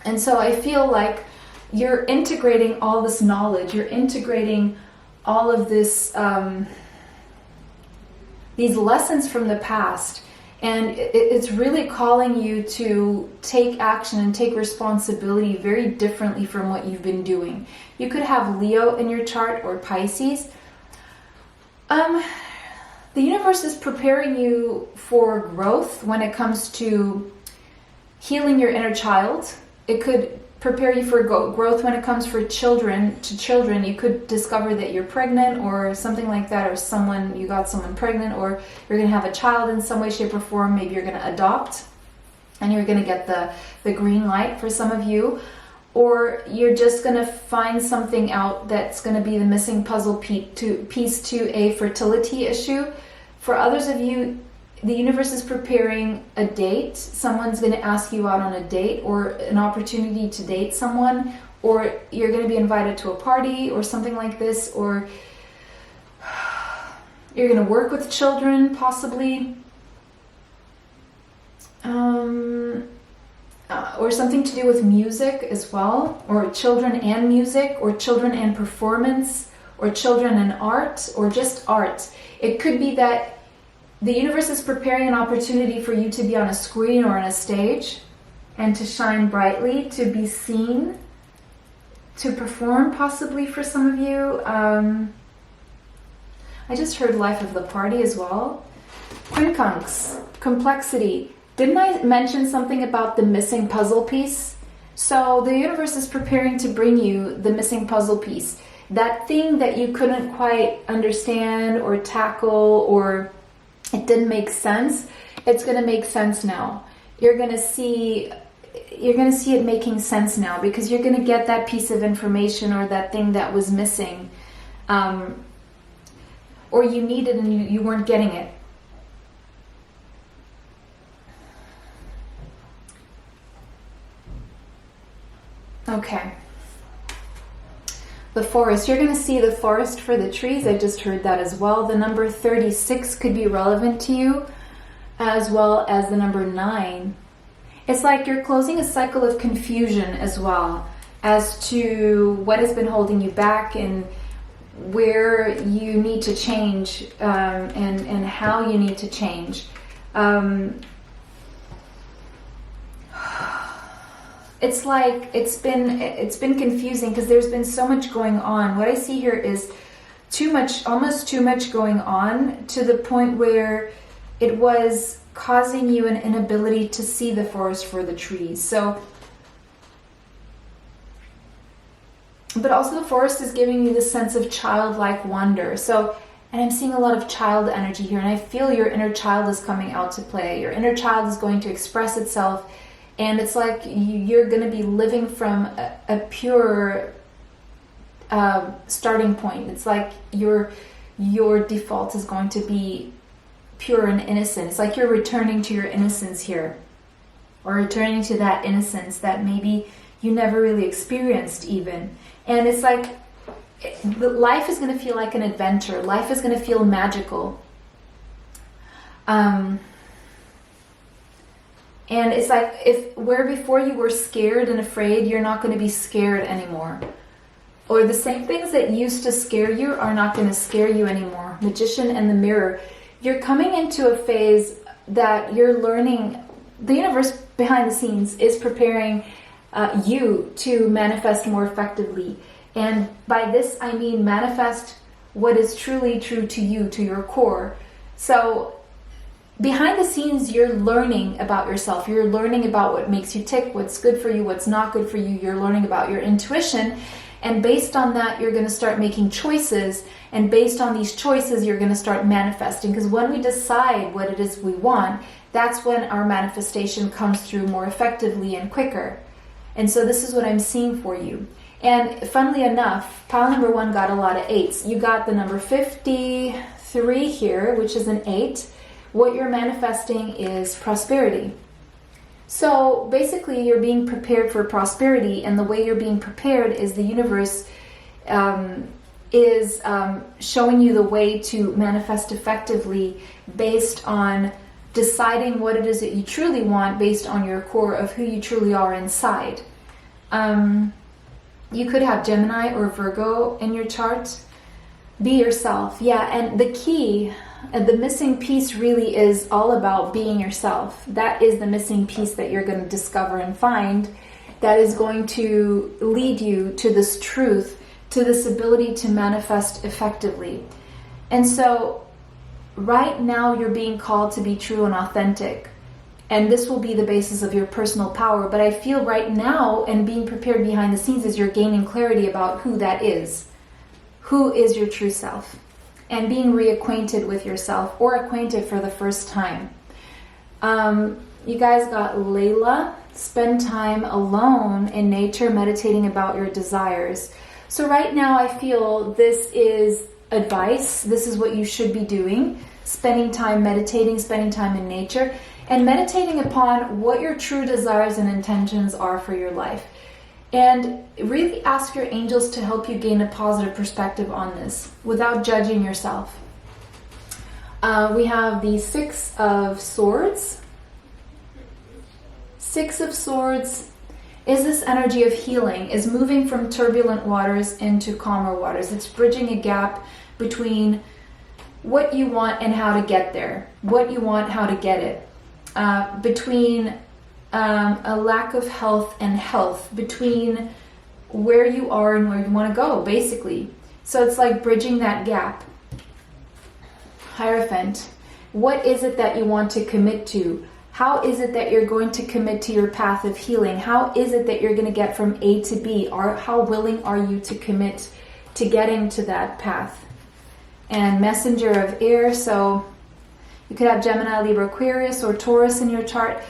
And so I feel like you're integrating all this knowledge, you're integrating all of this, these lessons from the past, and it's really calling you to take action and take responsibility very differently from what you've been doing. You could have Leo in your chart or Pisces. The universe is preparing you for growth when it comes to healing your inner child. It could prepare you for growth when it comes for children. To children, you could discover that you're pregnant or something like that, or you got someone pregnant, or you're going to have a child in some way, shape, or form. Maybe you're going to adopt, and you're going to get the green light for some of you. Or you're just going to find something out that's going to be the missing puzzle piece to a fertility issue. For others of you, the universe is preparing a date. Someone's going to ask you out on a date, or an opportunity to date someone, or you're going to be invited to a party or something like this, or you're going to work with children possibly. Or something to do with music as well, or children and music, or children and performance, or children and art, or just art. It could be that the universe is preparing an opportunity for you to be on a screen or on a stage and to shine brightly, to be seen, to perform possibly for some of you. I just heard life of the party as well. Quincunx, complexity. Didn't I mention something about the missing puzzle piece? So the universe is preparing to bring you the missing puzzle piece. That thing that you couldn't quite understand or tackle, or it didn't make sense, it's going to make sense now. You're going to see it making sense now, because you're going to get that piece of information or that thing that was missing, or you needed and you weren't getting it. Okay. The forest. You're going to see the forest for the trees. I just heard that as well. The number 36 could be relevant to you, as well as the number 9. It's like you're closing a cycle of confusion as well, as to what has been holding you back and where you need to change, and how you need to change. It's like it's been confusing because there's been so much going on. What I see here is too much, almost too much going on, to the point where it was causing you an inability to see the forest for the trees. So, but also the forest is giving you this sense of childlike wonder. So, and I'm seeing a lot of child energy here, and I feel your inner child is coming out to play. Your inner child is going to express itself. And it's like you're going to be living from a pure starting point. It's like your default is going to be pure and innocent. It's like you're returning to your innocence here, or returning to that innocence that maybe you never really experienced even. And it's like life is going to feel like an adventure. Life is going to feel magical. And it's like where before you were scared and afraid, you're not going to be scared anymore. Or the same things that used to scare you are not going to scare you anymore. Magician and the Mirror. You're coming into a phase that you're learning. The universe behind the scenes is preparing you to manifest more effectively. And by this, I mean manifest what is truly true to you, to your core. So behind the scenes, you're learning about yourself. You're learning about what makes you tick, what's good for you, what's not good for you. You're learning about your intuition. And based on that, you're going to start making choices. And based on these choices, you're going to start manifesting. Because when we decide what it is we want, that's when our manifestation comes through more effectively and quicker. And so this is what I'm seeing for you. And funnily enough, pile number 1 got a lot of 8s. You got the number 53 here, which is an 8. What you're manifesting is prosperity. So basically, you're being prepared for prosperity, and the way you're being prepared is the universe is showing you the way to manifest effectively based on deciding what it is that you truly want based on your core of who you truly are inside. You could have Gemini or Virgo in your chart. Be yourself. Yeah, and the key, the missing piece really is all about being yourself. That is the missing piece that you're going to discover and find that is going to lead you to this truth, to this ability to manifest effectively. And so right now you're being called to be true and authentic. And this will be the basis of your personal power. But I feel right now, and being prepared behind the scenes, is you're gaining clarity about who that is. Who is your true self? And being reacquainted with yourself, or acquainted for the first time. You guys got Layla. Spend time alone in nature, meditating about your desires. So right now I feel this is advice. This is what you should be doing. Spending time meditating, spending time in nature, and meditating upon what your true desires and intentions are for your life. And really ask your angels to help you gain a positive perspective on this without judging yourself. We have the 6 of Swords. 6 of Swords is this energy of healing, is moving from turbulent waters into calmer waters. It's bridging a gap between what you want and how to get there. What you want, how to get it. Between a lack of health and health, between where you are and where you want to go, basically. So it's like bridging that gap. Hierophant, what is it that you want to commit to? How is it that you're going to commit to your path of healing? How is it that you're going to get from A to B? Or how willing are you to commit to getting to that path? And Messenger of Air, so you could have Gemini, Libra, Aquarius, or Taurus in your chart.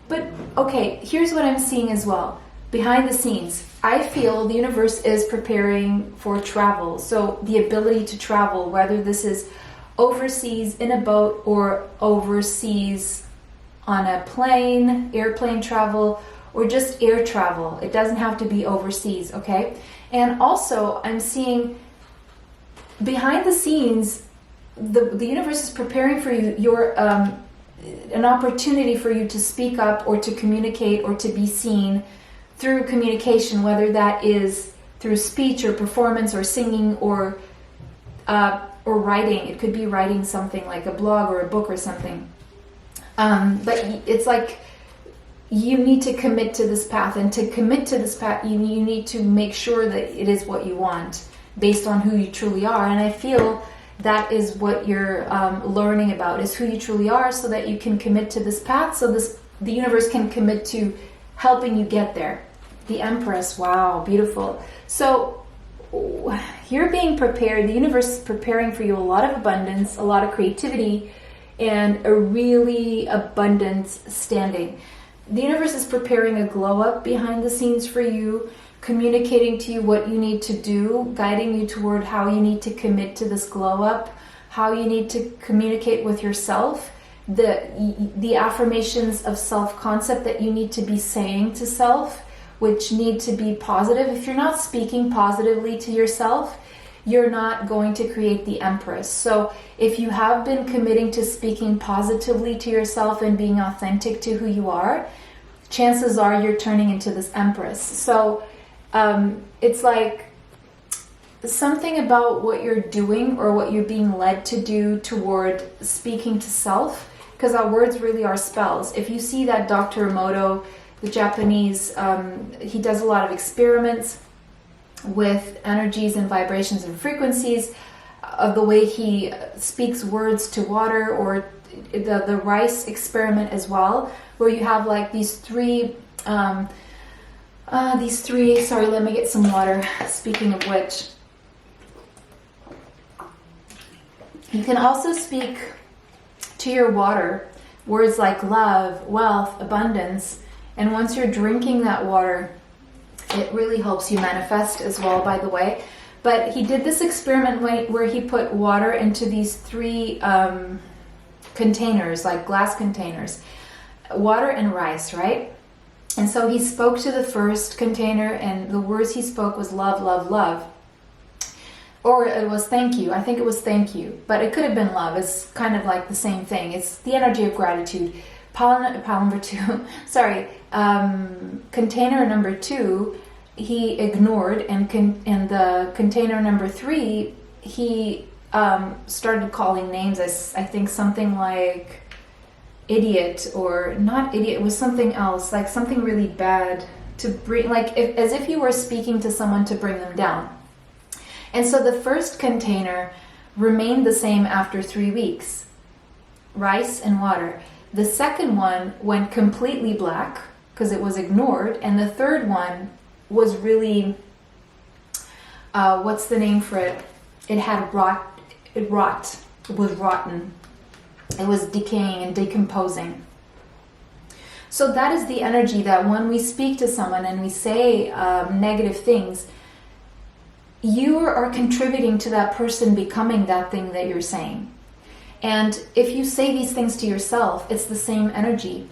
But okay, here's what I'm seeing as well. Behind the scenes, I feel the universe is preparing for travel. So the ability to travel, whether this is overseas in a boat or overseas on a plane, airplane travel, or just air travel. It doesn't have to be overseas, okay? And also, I'm seeing behind the scenes, the universe is preparing for you an opportunity for you to speak up or to communicate or to be seen through communication, whether that is through speech or performance or singing or writing. It could be writing something like a blog or a book or something. But it's like you need to commit to this path, and to commit to this path, you need to make sure that it is what you want based on who you truly are. And I feel that is what you're learning about, is who you truly are, so that you can commit to this path, so the universe can commit to helping you get there. The Empress, wow, beautiful. So you're being prepared. The universe is preparing for you a lot of abundance, a lot of creativity, and a really abundant standing. The universe is preparing a glow up behind the scenes for you, communicating to you what you need to do, guiding you toward how you need to commit to this glow up, how you need to communicate with yourself, the affirmations of self-concept that you need to be saying to self, which need to be positive. If you're not speaking positively to yourself, you're not going to create the Empress. So if you have been committing to speaking positively to yourself and being authentic to who you are, chances are you're turning into this Empress. So it's like something about what you're doing or what you're being led to do toward speaking to self, because our words really are spells. If you see that Dr. Emoto, the Japanese, he does a lot of experiments with energies and vibrations and frequencies of the way he speaks words to water, or the rice experiment as well, where you have like these three, sorry, let me get some water, speaking of which. You can also speak to your water words like love, wealth, abundance, and once you're drinking that water, it really helps you manifest as well, by the way. But he did this experiment where he put water into these three containers, like glass containers, water and rice, right? And so he spoke to the first container, and the words he spoke was love, love, love. Or it was thank you. I think it was thank you, but it could have been love. It's kind of like the same thing. It's the energy of gratitude. Pile number two, sorry, container number 2, he ignored, and the container number 3, he started calling names. I think something like idiot, or not idiot, it was something else, like something really bad to bring, like as if you were speaking to someone to bring them down. And so the first container remained the same after 3 weeks, rice and water. The second one went completely black because it was ignored, and the third one was really, what's the name for it? It had it was rotten. It was decaying and decomposing. So that is the energy that when we speak to someone and we say negative things, you are contributing to that person becoming that thing that you're saying. And if you say these things to yourself, it's the same energy.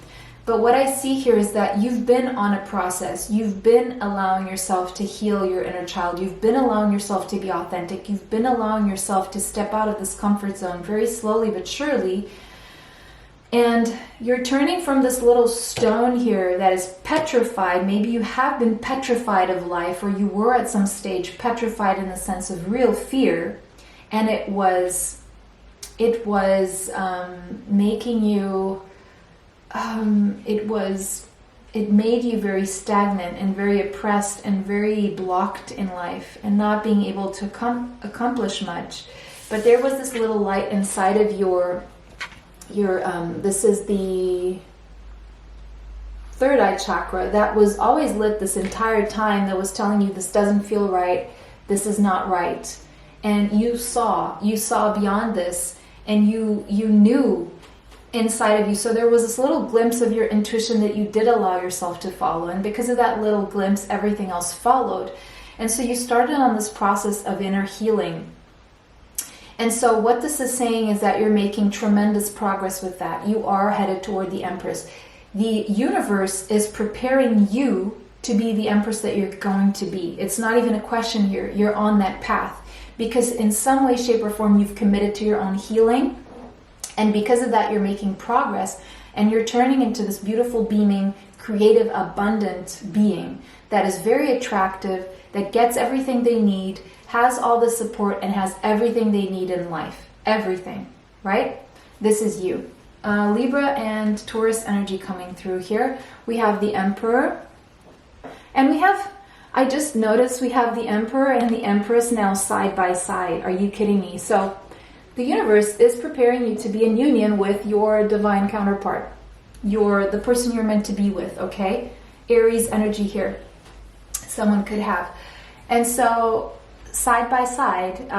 But what I see here is that you've been on a process. You've been allowing yourself to heal your inner child. You've been allowing yourself to be authentic. You've been allowing yourself to step out of this comfort zone very slowly but surely. And you're turning from this little stone here that is petrified. Maybe you have been petrified of life, or you were at some stage petrified in the sense of real fear. And it was making you, it made you very stagnant and very oppressed and very blocked in life and not being able to accomplish much. But there was this little light inside of your this is the third eye chakra that was always lit this entire time, that was telling you this doesn't feel right, this is not right. And you saw beyond this, and you knew inside of you. So there was this little glimpse of your intuition that you did allow yourself to follow, and because of that little glimpse, everything else followed. And so you started on this process of inner healing. And so what this is saying is that you're making tremendous progress with that. You are headed toward the Empress. The universe is preparing you to be the Empress that you're going to be. It's not even a question here. You're on that path because in some way, shape, or form, you've committed to your own healing. And because of that, you're making progress, and you're turning into this beautiful, beaming, creative, abundant being that is very attractive, that gets everything they need, has all the support, and has everything they need in life. Everything, right? This is you. Libra and Taurus energy coming through here. We have the Emperor. And we have, I just noticed we have the Emperor and the Empress now side by side. Are you kidding me? So the universe is preparing you to be in union with your divine counterpart. The person you're meant to be with, okay? Aries energy here. Someone could have. And so side by side,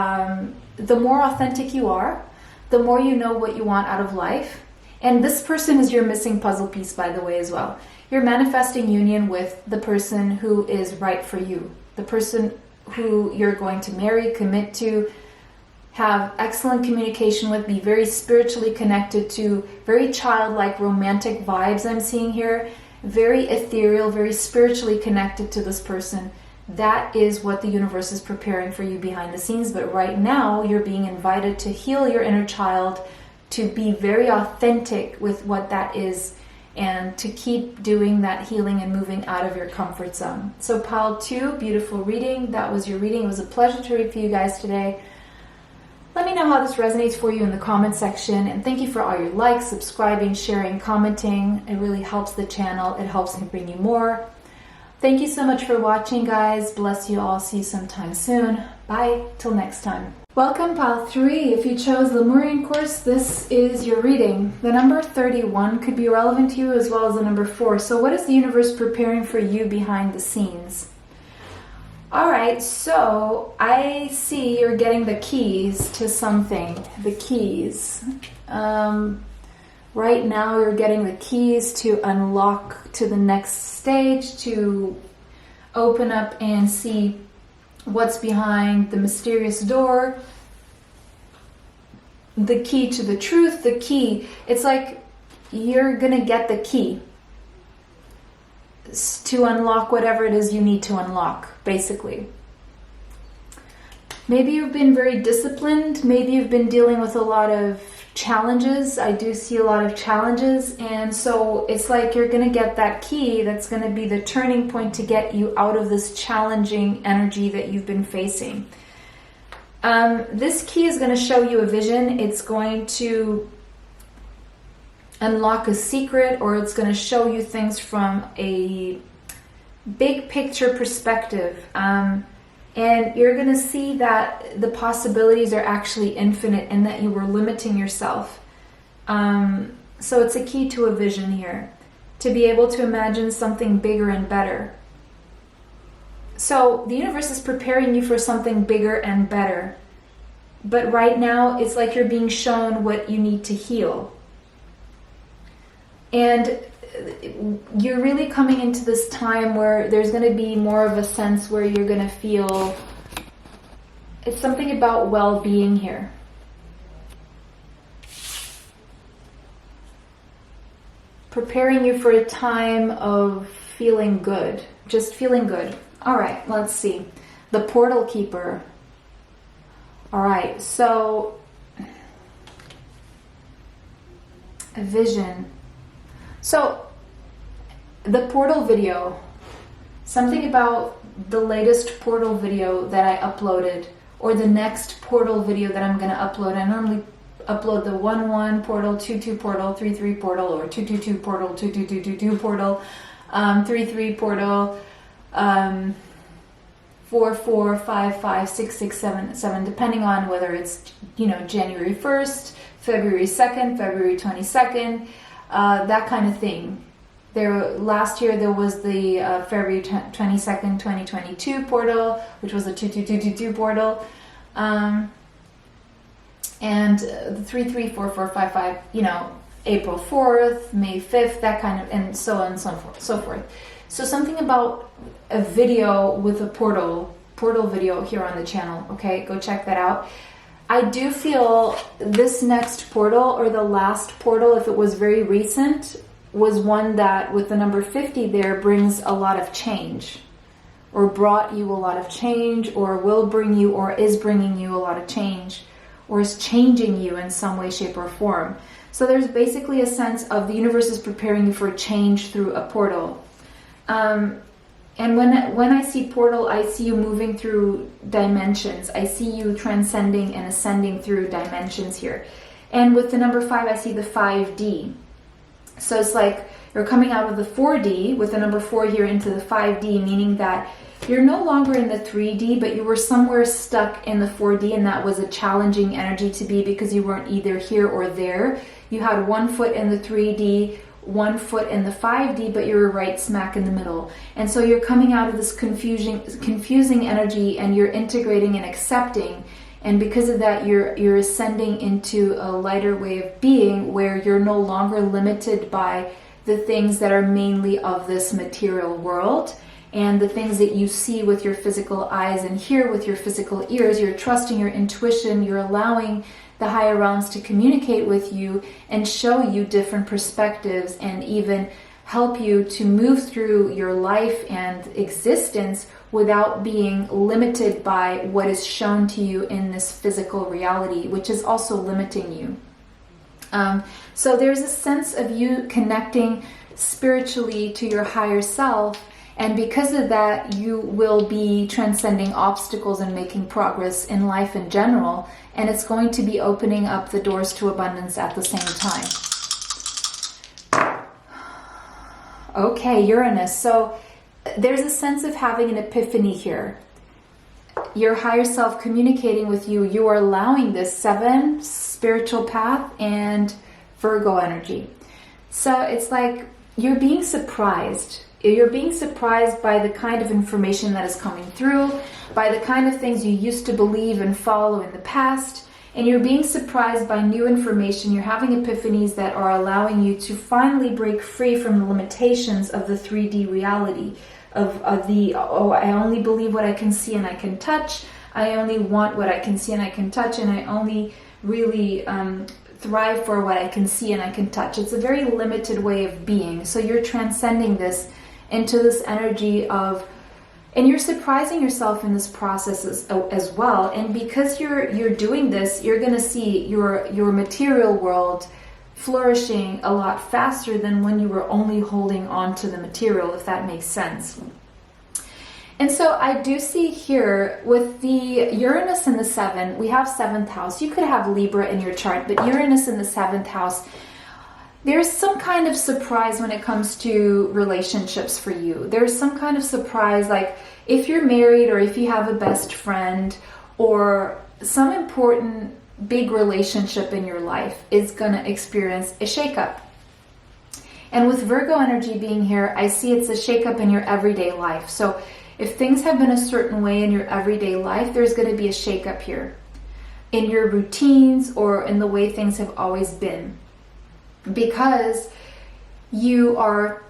the more authentic you are, the more you know what you want out of life, And this person is your missing puzzle piece, by the way, as well. You're manifesting union with the person who is right for you, the person who you're going to marry, commit to, have excellent communication with, be very spiritually connected to, very childlike romantic vibes I'm seeing here, very ethereal, very spiritually connected to this person. That is what the universe is preparing for you behind the scenes. But right now, you're being invited to heal your inner child, to be very authentic with what that is, and to keep doing that healing and moving out of your comfort zone. So pile 2, beautiful reading. That was your reading. It was a pleasure to read for you guys today. Let me know how this resonates for you in the comment section, and thank you for all your likes, subscribing, sharing, commenting. It really helps the channel. It helps me bring you more. Thank you so much for watching, guys. Bless you all. See you sometime soon. Bye. Till next time. Welcome, pile 3. If you chose the Lemurian course, this is your reading. The number 31 could be relevant to you, as well as the number 4. So what is the universe preparing for you behind the scenes? Alright, so I see you're getting the keys to something. The keys. Right now you're getting the keys to unlock to the next stage, to open up and see what's behind the mysterious door. The key to the truth, the key. It's like you're gonna get the key to unlock whatever it is you need to unlock, basically. Maybe you've been very disciplined. Maybe you've been dealing with a lot of challenges. I do see a lot of challenges, and so it's like you're going to get that key that's going to be the turning point to get you out of this challenging energy that you've been facing. This key is going to show you a vision. It's going to unlock a secret, or it's going to show you things from a big picture perspective. And you're going to see that the possibilities are actually infinite and that you were limiting yourself. So it's a key to a vision here, to be able to imagine something bigger and better. So the universe is preparing you for something bigger and better. But right now, it's like you're being shown what you need to heal. And you're really coming into this time where there's going to be more of a sense where you're going to feel, it's something about well-being here. Preparing you for a time of feeling good, just feeling good. All right, let's see. The portal keeper. All right, so a vision. So, the portal video, something about the latest portal video that I uploaded, or the next portal video that I'm going to upload. I normally upload the 1-1 portal, 2-2 portal, 3-3 portal, or 2-2-2 portal, 2-2-2-2 portal, 3-3 portal, 4-4, 5-5, 6-6, 7-7, depending on whether it's, January 1st, February 2nd, February 22nd, that kind of thing. Last year there was the February 22nd, 2022 portal, which was a 2-2-2-2 portal, and the 3-3, 4-4, 5-5, April 4th, May 5th, that kind of, and so on and so forth. So something about a video with a portal video here on the channel. Okay, go check that out. I do feel this next portal, or the last portal, if it was very recent, was one that with the number 50 there brings a lot of change, or brought you a lot of change, or will bring you, or is bringing you a lot of change, or is changing you in some way, shape, or form. So there's basically a sense of the universe is preparing you for a change through a portal. And when I see portal, I see you moving through dimensions. I see you transcending and ascending through dimensions here. And with the number 5, I see the 5D. So it's like you're coming out of the 4D with the number 4 here into the 5D, meaning that you're no longer in the 3D, but you were somewhere stuck in the 4D, and that was a challenging energy to be, because you weren't either here or there. You had one foot in the 3D, one foot in the 5D, but you're right smack in the middle. And so you're coming out of this confusing energy, and you're integrating and accepting And because of that, you're ascending into a lighter way of being where you're no longer limited by the things that are mainly of this material world and the things that you see with your physical eyes and hear with your physical ears. You're trusting your intuition. You're allowing the higher realms to communicate with you and show you different perspectives and even help you to move through your life and existence without being limited by what is shown to you in this physical reality, which is also limiting you. So there's a sense of you connecting spiritually to your higher self, and because of that, you will be transcending obstacles and making progress in life in general, and it's going to be opening up the doors to abundance at the same time. Okay, Uranus. So there's a sense of having an epiphany here. Your higher self communicating with you. You are allowing this 7 spiritual path and Virgo energy. So it's like you're being surprised. You're being surprised by the kind of information that is coming through, by the kind of things you used to believe and follow in the past, and you're being surprised by new information. You're having epiphanies that are allowing you to finally break free from the limitations of the 3D reality, of the, oh, I only believe what I can see and I can touch, I only want what I can see and I can touch, and I only really thrive for what I can see and I can touch. It's a very limited way of being. So you're transcending this into this energy of, and you're surprising yourself in this process as well. And because you're doing this, you're going to see your material world flourishing a lot faster than when you were only holding on to the material, if that makes sense. And so I do see here with the Uranus in the 7, we have 7th house. You could have Libra in your chart, but Uranus in the 7th house, there's some kind of surprise when it comes to relationships for you. There's some kind of surprise, like if you're married or if you have a best friend or some important big relationship in your life is going to experience a shakeup. And with Virgo energy being here, I see it's a shakeup in your everyday life. So if things have been a certain way in your everyday life, there's going to be a shakeup here in your routines or in the way things have always been, because you are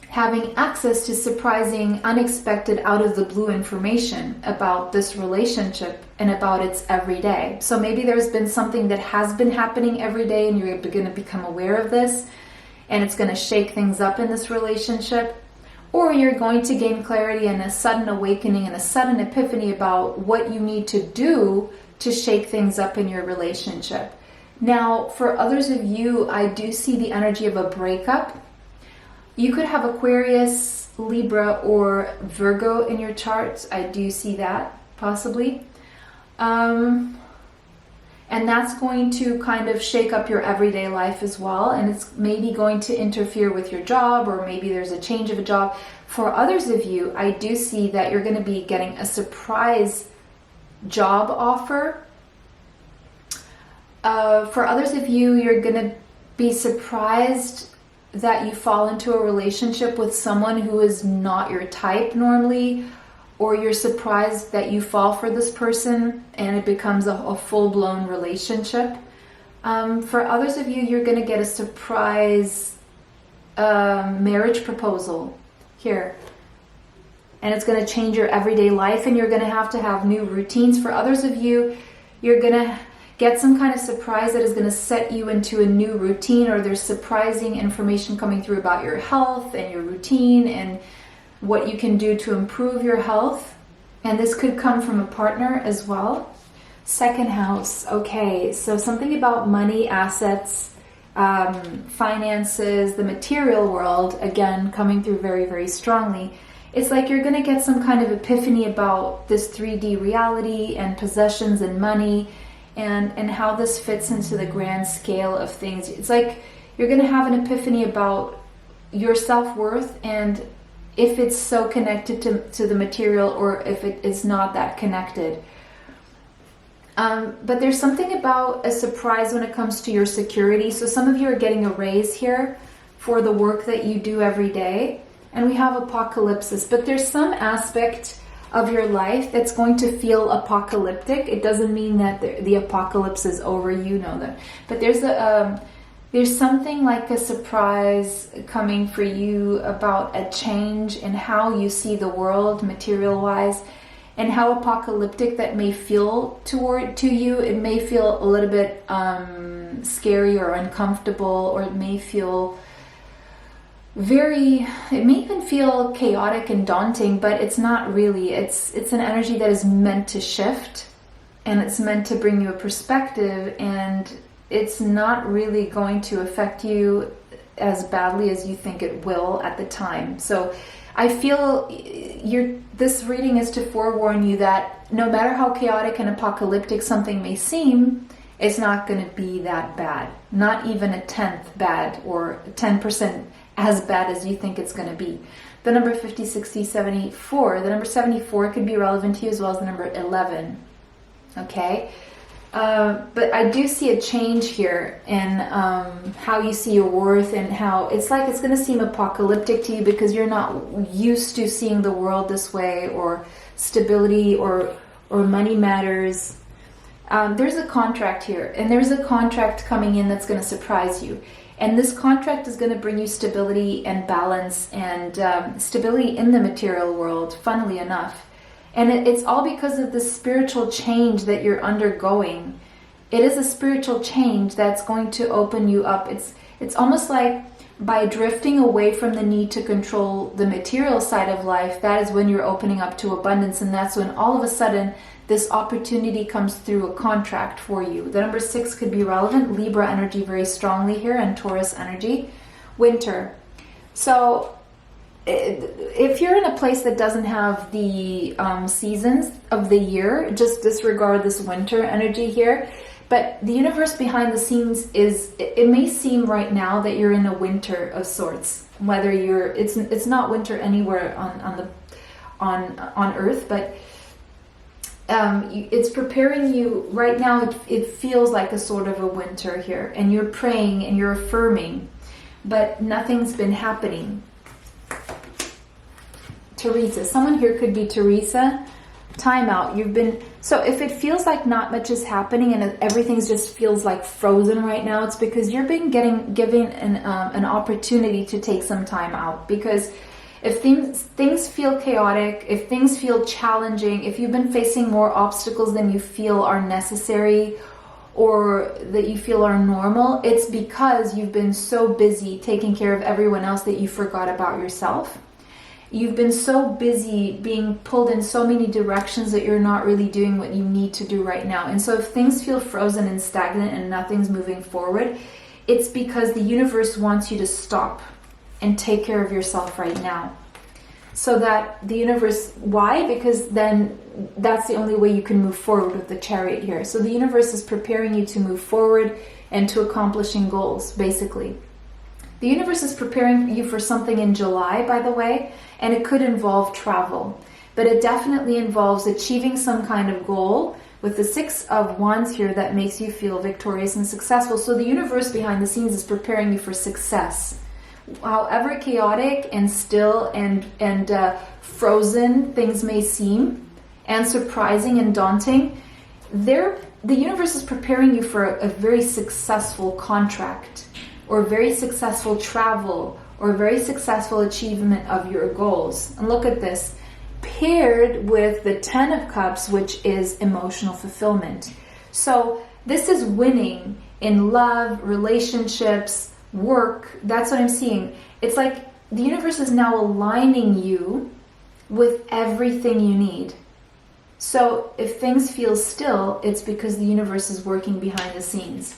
having access to surprising, unexpected, out of the blue information about this relationship and about its everyday. So maybe there's been something that has been happening every day and you're going to become aware of this and it's going to shake things up in this relationship. Or you're going to gain clarity and a sudden awakening and a sudden epiphany about what you need to do to shake things up in your relationship. Now, for others of you, I do see the energy of a breakup. You could have Aquarius, Libra, or Virgo in your charts. I do see that, possibly. And that's going to kind of shake up your everyday life as well. And it's maybe going to interfere with your job, or maybe there's a change of a job. For others of you, I do see that you're going to be getting a surprise job offer. For others of you, you're going to be surprised that you fall into a relationship with someone who is not your type normally, or you're surprised that you fall for this person and it becomes a full-blown relationship. For others of you, you're going to get a surprise marriage proposal here. And it's going to change your everyday life and you're going to have new routines. For others of you, you're going to get some kind of surprise that is going to set you into a new routine, or there's surprising information coming through about your health and your routine and what you can do to improve your health. And this could come from a partner as well. 2nd house. Okay, so something about money, assets, finances, the material world, again, coming through very, very strongly. It's like you're going to get some kind of epiphany about this 3D reality and possessions and money and how this fits into the grand scale of things. It's like you're going to have an epiphany about your self-worth and if it's so connected to the material or if it is not that connected. But there's something about a surprise when it comes to your security. So some of you are getting a raise here for the work that you do every day. And we have apocalypsis, but there's some aspect of your life that's going to feel apocalyptic. It doesn't mean that the apocalypse is over, you know that. But there's something like a surprise coming for you about a change in how you see the world material-wise, and how apocalyptic that may feel to you. It may feel a little bit scary or uncomfortable, or it may feel it may even feel chaotic and daunting, but it's not really. It's an energy that is meant to shift, and it's meant to bring you a perspective, and it's not really going to affect you as badly as you think it will at the time. So I feel this reading is to forewarn you that no matter how chaotic and apocalyptic something may seem, it's not going to be that bad. Not even a 10th bad, or 10% as bad as you think it's going to be. The number 50, 60, 74. The number 74 could be relevant to you as well as the number 11. Okay? But I do see a change here in how you see your worth, and how it's like it's going to seem apocalyptic to you because you're not used to seeing the world this way, or stability, or money matters. There's a contract here, and there's a contract coming in that's going to surprise you. And this contract is going to bring you stability and balance, and stability in the material world, funnily enough. And it's all because of the spiritual change that you're undergoing. It is a spiritual change that's going to open you up. It's almost like by drifting away from the need to control the material side of life, that is when you're opening up to abundance. And that's when all of a sudden this opportunity comes through a contract for you. The number 6 could be relevant. Libra energy very strongly here, and Taurus energy. Winter. So if you're in a place that doesn't have the seasons of the year, just disregard this winter energy here. But the universe behind the scenes it may seem right now that you're in a winter of sorts. Whether it's not winter anywhere on Earth, but it's preparing you right now. It feels like a sort of a winter here, and you're praying and you're affirming, but nothing's been happening. Teresa, someone here could be Teresa. Time out. So if it feels like not much is happening and everything just feels like frozen right now, it's because you're given an opportunity to take some time out. Because if things feel chaotic, if things feel challenging, if you've been facing more obstacles than you feel are necessary or that you feel are normal, it's because you've been so busy taking care of everyone else that you forgot about yourself. You've been so busy being pulled in so many directions that you're not really doing what you need to do right now. And so if things feel frozen and stagnant and nothing's moving forward, it's because the universe wants you to stop and take care of yourself right now. So that the universe, why? Because then that's the only way you can move forward with the Chariot here. So the universe is preparing you to move forward and to accomplishing goals, basically. The universe is preparing you for something in July, by the way, and it could involve travel. But it definitely involves achieving some kind of goal with the 6 of Wands here that makes you feel victorious and successful. So the universe behind the scenes is preparing you for success. However chaotic and still and frozen things may seem, and surprising and daunting, the universe is preparing you for a very successful contract, or very successful travel, or very successful achievement of your goals. And look at this, paired with the 10 of Cups, which is emotional fulfillment. So this is winning in love, relationships, work. That's what I'm seeing. It's like the universe is now aligning you with everything you need. So if things feel still, it's because the universe is working behind the scenes.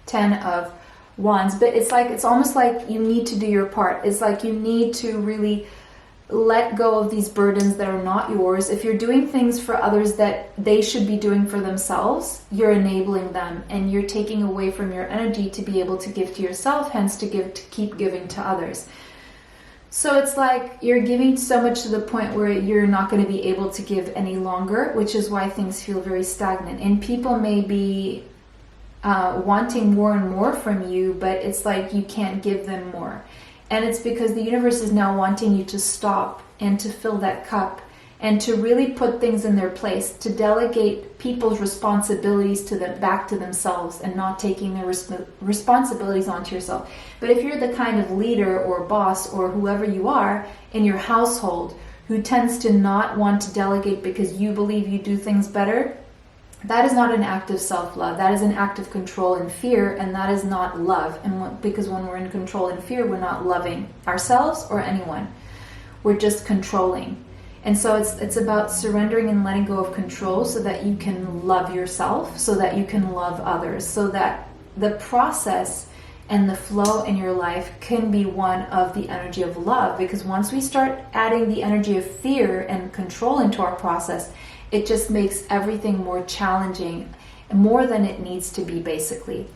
10 of Wands, but it's almost like you need to do your part. It's like you need to really let go of these burdens that are not yours. If you're doing things for others that they should be doing for themselves, you're enabling them, and you're taking away from your energy to be able to give to yourself, hence to keep giving to others. So it's like you're giving so much to the point where you're not going to be able to give any longer, which is why things feel very stagnant. And people may be wanting more and more from you, but it's like you can't give them more. And it's because the universe is now wanting you to stop and to fill that cup and to really put things in their place, to delegate people's responsibilities to them back to themselves and not taking their responsibilities onto yourself. But if you're the kind of leader or boss or whoever you are in your household who tends to not want to delegate because you believe you do things better, that is not an act of self-love. That is an act of control and fear, and that is not love. And because when we're in control and fear, we're not loving ourselves or anyone. We're just controlling. And so it's about surrendering and letting go of control so that you can love yourself, so that you can love others, so that the process and the flow in your life can be one of the energy of love. Because once we start adding the energy of fear and control into our process, it just makes everything more challenging, more than it needs to be, basically.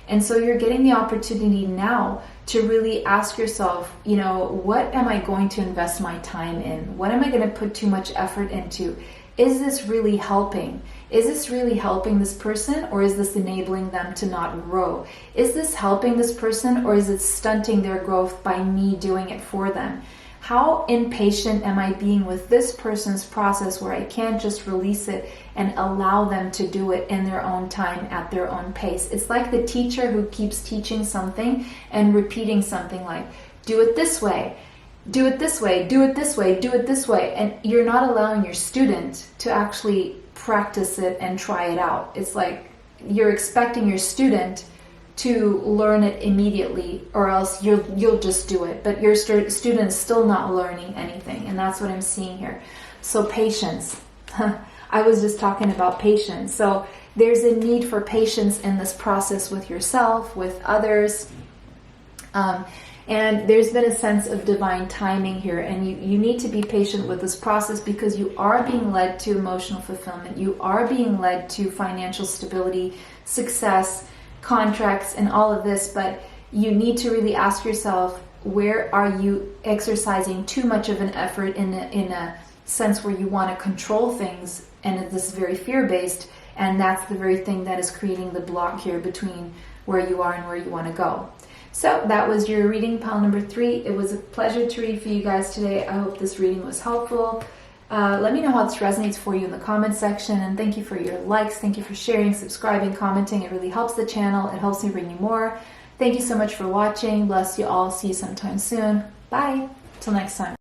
And so you're getting the opportunity now to really ask yourself, you know, what am I going to invest my time in? What am I going to put too much effort into? Is this really helping? Is this really helping this person, or is this enabling them to not grow? Is this helping this person, or is it stunting their growth by me doing it for them? How impatient am I being with this person's process where I can't just release it and allow them to do it in their own time at their own pace? It's like the teacher who keeps teaching something and repeating something like, do it this way, do it this way, do it this way, do it this way. And you're not allowing your student to actually practice it and try it out. It's like you're expecting your student to learn it immediately, or else you'll just do it, but your student is still not learning anything. And that's what I'm seeing here. So patience. I was just talking about patience. So there's a need for patience in this process with yourself, with others, and there's been a sense of divine timing here, and you need to be patient with this process, because you are being led to emotional fulfillment, you are being led to financial stability, success, contracts, and all of this. But you need to really ask yourself, where are you exercising too much of an effort in a sense where you want to control things, and this is very fear-based, and that's the very thing that is creating the block here between where you are and where you want to go. So that was your reading, pile number 3. It was a pleasure to read for you guys today. I hope this reading was helpful. Let me know how this resonates for you in the comment section, and thank you for your likes, thank you for sharing, subscribing, commenting. It really helps the channel, it helps me bring you more. Thank you so much for watching. Bless you all. See you sometime soon. Bye. Till next time.